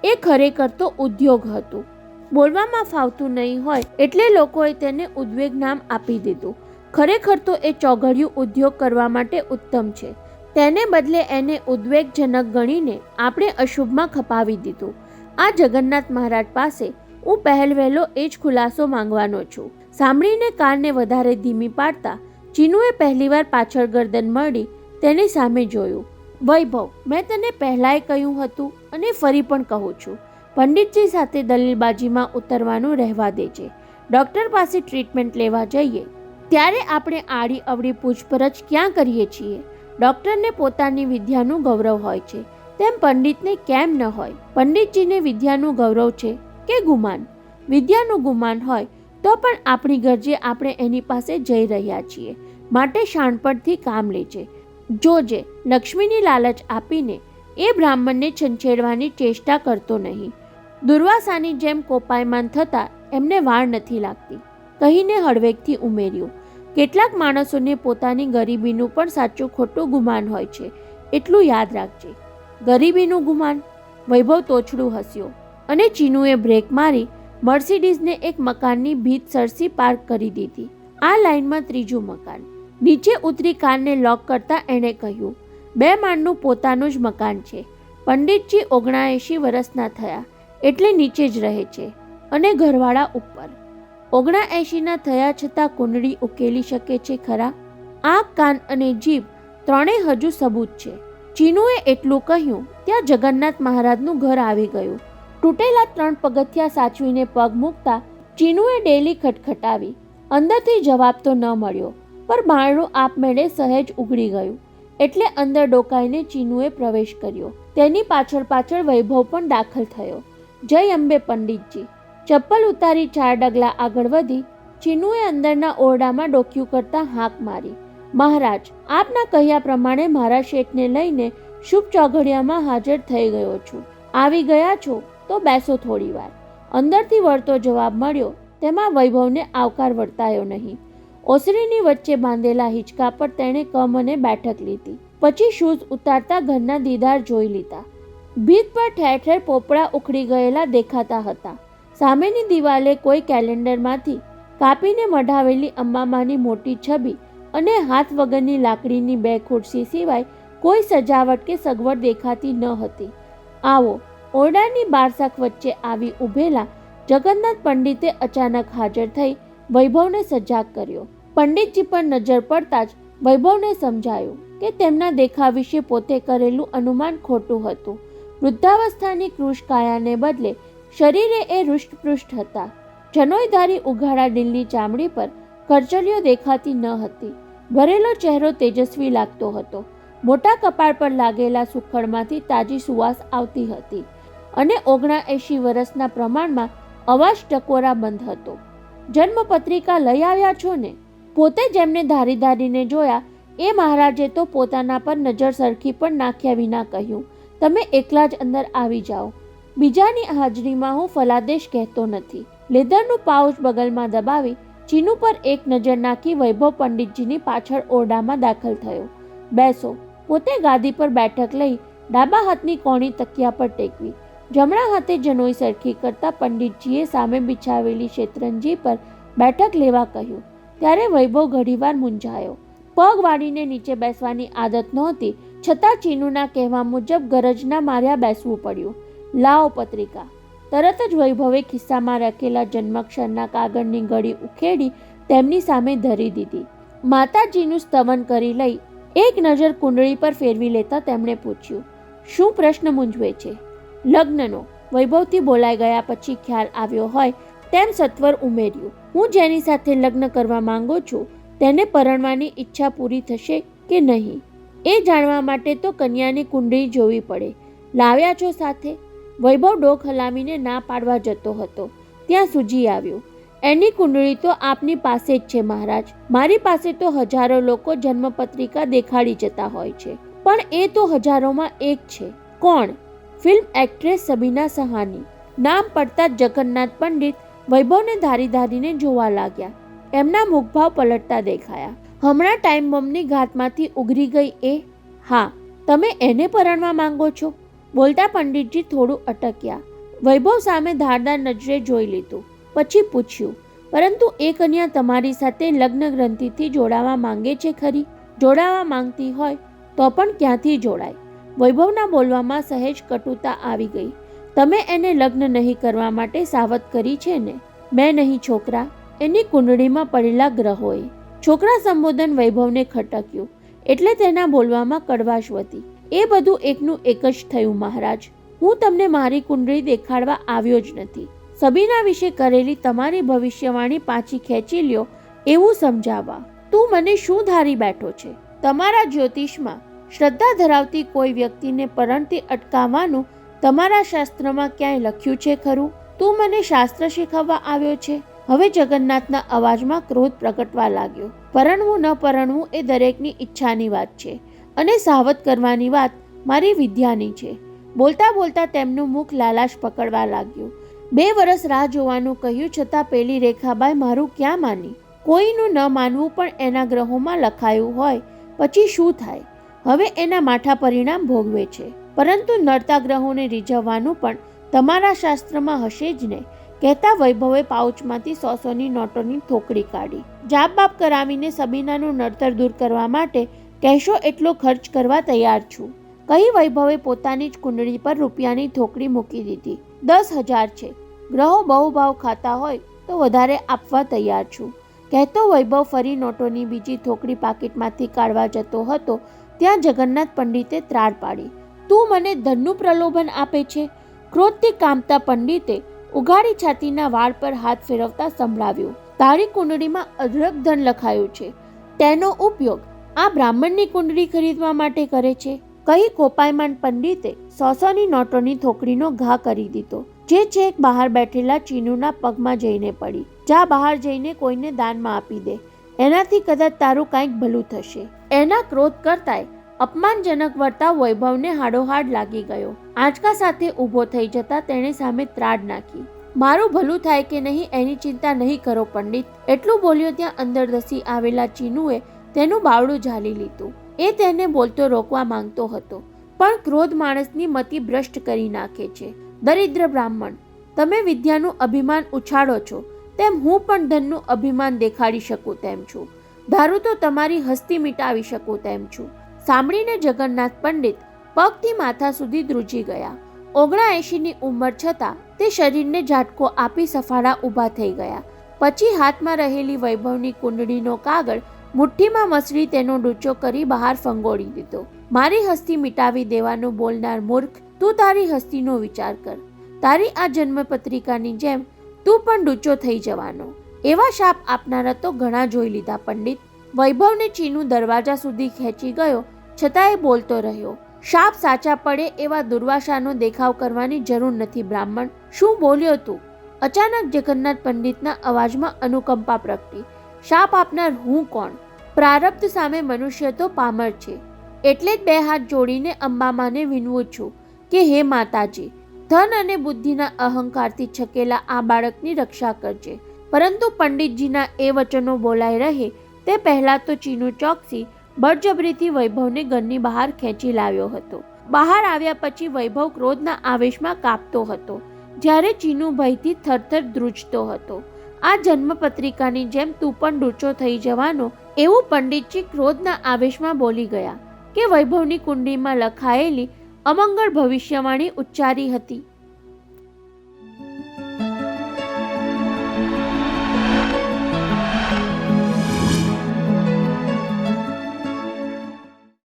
એ ખરેખર તો ઉદ્યોગ હતું. બોલવામાં ફાવતું નહીં હોય એટલે લોકોએ તેને ઉદ્વેગ નામ આપી દીધું. ખરેખર તો એ ચોઘડિયું ઉદ્યોગ કરવા માટે ઉત્તમ છે. તેને બદલે એને ઉદ્વેગજનક ગણીને આપણે અશુભમાં ખપાવી દીધું. આ જગન્નાથ મહારાજ પાસે હું પહેલવહેલો એ જ ખુલાસો માંગવાનો છું. સાંભળીને કારને વધારે ધીમી પાડતા ચીનુએ પહેલીવાર પાછળ ગરદન મળી તેની સામે જોયું. વૈભવ, મેં તને પહેલાંય કહ્યું હતું અને ફરી પણ કહું છું, પંડિતજી સાથે દલીલબાજીમાં ઉતરવાનું રહેવા દેજે. ડૉક્ટર પાસે ટ્રીટમેન્ટ લેવા જઈએ ત્યારે આપણે આડી અવળી પૂછપરછ ક્યાં કરીએ છીએ? ડૉક્ટરને પોતાની વિદ્યાનું ગૌરવ હોય છે, તેમ પંડિતને કેમ ન હોય? પંડિતજીને વિદ્યાનું ગૌરવ છે કે ગુમાન? વિદ્યાનું ગુમાન હોય તો પણ આપણી ગરજે આપણે એની પાસે જઈ રહ્યા છીએ, માટે શાણપણથી કામ લેજે. જોજે, લક્ષ્મીની લાલચ આપીને એ બ્રાહ્મણને છંછેડવાની ચેષ્ટા કરતો નહીં. દુર્વાસાની જેમ કોપાયમાન થતાં એમને વાળ નથી લાગતી, કહીને હળવેકથી ઉમેર્યું, કેટલાક માણસોને પોતાની ગરીબીનું પણ સાચું ખોટું ગુમાન હોય છે, એટલું યાદ રાખજે. ગરીબીનું ગુમાન? વૈભવ તોછડું હસ્યો અને ચીનુએ બ્રેક મારી મર્સિડીઝને એક મકાનની ભીત સરસી પાર્ક કરી દીધી. આ લાઇનમાં ત્રીજું મકાન. નીચે ઉતરી કારને લોક કરતા એણે કહ્યું, 2 માળનું પોતાનું જ મકાન છે. પંડિતજી 79 વર્ષના થયા એટલે નીચે જ રહે છે અને ઘરવાળા ઉપર. 79ના થયા છતાં કુંડળી ઉકેલી શકે છે ખરા? આંખ, કાન અને જીભ ત્રણેય હજુ સબૂત છે. ચીનુએ એટલું કહ્યું ત્યાં જગન્નાથ મહારાજનું ઘર આવી ગયું. તૂટેલા 3 પગથિયા સાચવીને પગ મૂકતા ચીનુએ ડેલી ખટખટાવી. અંદરથી જવાબ તો ન મળ્યો, પણ બારણું આપમેળે સહેજ ઉઘડી ગયું એટલે અંદર ડોકાઈને ચીનુએ પ્રવેશ કર્યો. તેની પાછળ પાછળ વૈભવ પણ દાખલ થયો. જય અંબે પંડિતજી. ચપ્પલ ઉતારી 4 ડગલા આગળ વધી ચીનુએ અંદરના ઓરડામાં ડોક્યું કરતા હાંક મારી. મહારાજ, આપના કહ્યા પ્રમાણે મારા શેઠને લઈને શુભ ચોઘડિયામાં હાજર થઈ ગયો છું. આવી ગયા છો તો બેસો થોડીવાર. અંદરથી વળતો જવાબ મળ્યો તેમાં વૈભવને આવકાર વર્તાયો નહીં. ઓસરીની વચ્ચે બાંધેલા હિંચકા પર તેણે કમને બેઠક લીધી. પછી શૂઝ ઉતારતા ઘરના દીદાર જોઈ લીધા. ભીત પર ઠેર ઠેર પોપડા ઉખડી ગયેલા દેખાતા હતા. સામેની દિવાલે કોઈ કેલેન્ડરમાંથી કાપીને મઢાવેલી અંબામાની મોટી છબી અને હાથ વગરની લાકડીની 2 ખુરશી સિવાય કોઈ સજાવટ કે સગવડ દેખાતી ન હતી. આવો, ઓરડાની બારસાક વચ્ચે આવી ઊભેલા જગન્નાથ પંડિતે અચાનક હાજર થઈ વૈભવને સજાગ કર્યો. પંડિતજી પર નજર પડતા જ વૈભવને સમજાયું કે તેમના દેખાવ વિશે પોતે કરેલું અનુમાન ખોટું હતું. વૃદ્ધાવસ્થાની કૃશકાયાને બદલે શરીરે એ હૃષ્ટપૃષ્ટ હતા. જનોઈધારી ઉઘાડા દિલની ચામડી પર કરચલીઓ દેખાતી ન હતી. ભરેલો ચહેરો તેજસ્વી લાગતો હતો. મોટા કપાળ પર લાગેલા સુખડમાંથી તાજી સુવાસ આવતી હતી અને 79 વર્ષના પ્રમાણમાં અવાજ ટકોરા બંધ હતો. જન્મપત્રિકા લઈ આવ્યા છો ને? પોતે જેમને ધારી ધારીને જોયા એ મહારાજે તો પોતાના પર નજર સરખી પણ નાખ્યા વિના કહ્યું, તમે એકલા જ અંદર આવી જાઓ. બીજાની હાજરીમાં હું ફલાદેશ કહેતો નથી. લેધરનું પાઉચ બગલમાં દબાવી ચીનુ પર એક નજર નાખી વૈભવ પંડિતજીની પાછળ ઓરડામાં દાખલ થયો. બેસો. પોતે ગાદી પર બેઠક લઈ ડાબા હાથની કોણી તકિયા પર ટેકવી. જમણા હાથે જનોઈ સરખી કરતા પંડિતજીએ સામે બિછાવેલી શેતરંજી પર બેઠક લેવા કહ્યું. ત્યારે વૈભવ ઘડીવાર મૂંઝાયો. પગ વાળીને નીચે બેસવાની આદત નહોતી, છતાં ચીનુના કહેવા મુજબ ગરજના માર્યા બેસવું પડ્યું. લાવો પત્રિકા. તરત જ વૈભવે ખિસ્સામાં રાખેલા જન્માક્ષરના કાગળની ગળી ઉખેડી તેમની સામે ધરી દીધી. માતાજીનું સ્તવન કરી લઈ એક નજર કુંડળી પર ફેરવી લેતા તેમણે પૂછ્યું, શું પ્રશ્ન મૂંઝવે છે? લગ્નનો વૈભવથી બોલાઈ ગયા પછી ખ્યાલ આવ્યો હોય તેમ સત્વર ઉમેર્યું, હું જેની સાથે લગ્ન કરવા માંગુ છું તેને પરણવાની ઈચ્છા પૂરી થશે કે નહીં એ જાણવા માટે તો કન્યાની કુંડળી જોવી પડે. લાવ્યા છો સાથે? વૈભવ ડોક હલાવીને ના પાડવા જતો હતો ત્યાં સૂજી આવ્યું, એની કુંડળી તો આપની પાસે જ છે મહારાજ. મારી પાસે તો હજારો લોકો જન્મપત્રિકા દેખાડી જતા હોય છે, પણ એ તો હજારોમાં એક છે. કોણ? Film actress Sabina Sahani. નામ પડતા જ જગન્નાથ પંડિત વૈભવને ધારી ધારીને જોવા લાગ્યા. એમના મુખભાવ પલટતા દેખાયા. હમણાં ટાઈમ બોમ્બની ઘાતમાંથી ઉગરી ગઈ એ? હા, તમે એને પરણવા માંગો છો? બોલતા પંડિતજી થોડું અટક્યા. વૈભવ સામે ધારદાર નજરે જોઈ લીધું. પછી પૂછ્યું, પરંતુ એ કન્યા તમારી સાથે લગ્ન ગ્રંથિથી જોડાવા માંગે છે ખરી? જોડાવા માંગતી હોય તો પણ ક્યાંથી જોડાય? વૈભવના બોલવામાં સહેજ કટુતા આવી ગઈ. તમે એને લગ્ન નહીં કરવા માટે સાવધ કરી છે ને? મેં નહીં છોકરા, એની કુંડળીમાં પડેલા ગ્રહોએ. છોકરા સંબોધન વૈભવને ખટક્યું એટલે તેના બોલવામાં કડવાશ વધી. એ બધું એકનું એક જ થયું મહારાજ. હું તમને મારી કુંડળી દેખાડવા આવ્યો જ નથી. સબીના વિશે કરેલી તમારી ભવિષ્યવાણી પાછી ખેંચી લ્યો એવું સમજાવવા. તું મને શું ધારી બેઠો છે? તમારા જ્યોતિષમાં શ્રદ્ધા ધરાવતી કોઈ વ્યક્તિને પરણતી અટકાવવાનું તમારા શાસ્ત્રમાં ક્યાંય લખ્યું છે ખરું? તું મને શાસ્ત્ર શીખવવા આવ્યો છે? હવે જગન્નાથના અવાજમાં ક્રોધ પ્રગટવા લાગ્યો. પરણવું ન પરણવું એ દરેકની ઈચ્છાની વાત છે અને સાવધ કરવાની વાત મારી વિદ્યાની છે. બોલતા બોલતા તેમનું મુખ લાલાશ પકડવા લાગ્યું. 2 વર્ષ રાહ જોવાનું કહ્યું છતાં પેલી રેખાબાઈ મારું ક્યાં માની? કોઈનું ન માનવું પણ એના ગ્રહોમાં લખાયું હોય પછી શું થાય? હવે એના માઠા પરિણામ ભોગવે છે. પરંતુ નડતા ગ્રહોને રીઝવવાનું પણ તમારા શાસ્ત્રમાં હશે જ ને. કહેતા વૈભવે પાઉચમાંથી 100-100ની નોટોની થોકડી કાઢી. જાપ બાપ કરાવીને સબીનાનું નડતર દૂર કરવા માટે કહેશો એટલો ખર્ચ કરવા તૈયાર છું, કહી વૈભવે પોતાની જ કુંડળી પર રૂપિયાની થોકડી મૂકી દીધી. 10,000 છે. ગ્રહો બહુ ભાવ ખાતા હોય તો વધારે આપવા તૈયાર છું, કહેતો વૈભવ ફરી નોટોની બીજી થોકડી પાકીટમાંથી કાઢવા જતો હતો ત્યાં જગન્નાથ પંડિતે ત્રાડ પાડી. તું મને ધનનું પ્રલોભન આપે છે? ક્રોધથી કામતા પંડિતે ઉઘાડી છાતીના વાળ પર હાથ ફેરવતા સંભળાવ્યું, તારી કુંડળીમાં અઢળક ધન લખાયું છે. તેનો ઉપયોગ આ બ્રાહ્મણની કુંડળી ખરીદવા માટે કરે છે, કહી કોપાયમાન પંડિતે 100-100ની નોટોની થોકડીનો ઘા કરી દીધો, જે છેક બહાર બેઠેલા ચીનુના પગમાં જઈને પડી. જા બહાર જઈને કોઈને દાનમાં આપી દે, એનાથી કદાચ તારું કાંઈક ભલું થશે. એના ક્રોધ કરતાંય અપમાનજનક વર્તાવ વૈભવને હાડોહાડ લાગી ગયો. આંચકા સાથે ઊભો થઈ જતા તેણે સામે ત્રાડ નાખી. મારું ભલું થાય કે નહીં એની ચિંતા નહીં કરો પંડિત. એટલું બોલ્યો ત્યાં અંદર ધસી આવેલા ચીનુએ તેનું બાવડું ઝાલી લીધું. એ તેને બોલતો રોકવા માંગતો હતો, પણ ક્રોધ માણસની મતિ ભ્રષ્ટ કરી નાખે છે. દરિદ્ર બ્રાહ્મણ, તમે વિદ્યાનું અભિમાન ઉછાળો છો તેમ હું પણ ધનનું અભિમાન દેખાડી શકું તેમ છું. ધારું તો તમારી હસ્તી મિટાવી શકું તેમ છું. સાંભળીને જગન્નાથ પંડિત પગથી માથા સુધી ધ્રુજી ગયા. 79ની ઉંમર છતાં તે શરીરને ઝાટકો આપી સફાળા ઊભા થઈ ગયા. પછી હાથમાં રહેલી વૈભવની કુંડળીનો કાગળ મુઠ્ઠીમાં મસળી તેનો ડૂચો કરી બહાર ફંગોળી દીધો. મારી હસ્તી મિટાવી દેવાનું બોલનાર મૂર્ખ, તું તારી હસ્તીનો વિચાર કર. તારી આ જન્મપત્રિકાની જેમ તું પણ ડૂચો થઈ જવાનો. એવા શાપ આપનારા તો ઘણા જોઈ લીધા પંડિત. વૈભવને ચીનુ દરવાજા સુધી ખેંચી ગયો છતાં એ બોલતો રહ્યો. શાપ સાચા પડે એવા દુર્વાસાનો દેખાવ કરવાની જરૂર નથી બ્રાહ્મણ. શું બોલ્યો તું? અચાનક જગન્નાથ પંડિતના અવાજમાં અનુકંપા પ્રગટી. શાપ આપનાર હું કોણ? પ્રારબ્ધ સામે મનુષ્ય તો પામર છે. એટલે જ 2 હાથ જોડીને અંબામાને વિનવું છું કે હે માતાજી, ધન અને બુદ્ધિના અહંકારથી છકેલા આ બાળકની રક્ષા કરજે. પરંતુ પંડિતજીના એ વચનો બોલાઈ રહે તે પહેલા તો ચીનુ ચોકસી બળજબરીથી વૈભવને ઘરની બહાર ખેંચી લાવ્યો હતો. બહાર આવ્યા પછી વૈભવ ક્રોધના આવેશમાં કાપતો હતો, જ્યારે ચીનુ ભયથી થરથર ધ્રુજતો હતો. આ જન્મપત્રિકાની જેમ તું પણ ડૂચો થઈ જવાનો, એવું પંડિતજી ક્રોધના આવેશમાં બોલી ગયા કે વૈભવની કુંડળીમાં લખાયેલી અમંગળ ભવિષ્યવાણી ઉચ્ચારી હતી.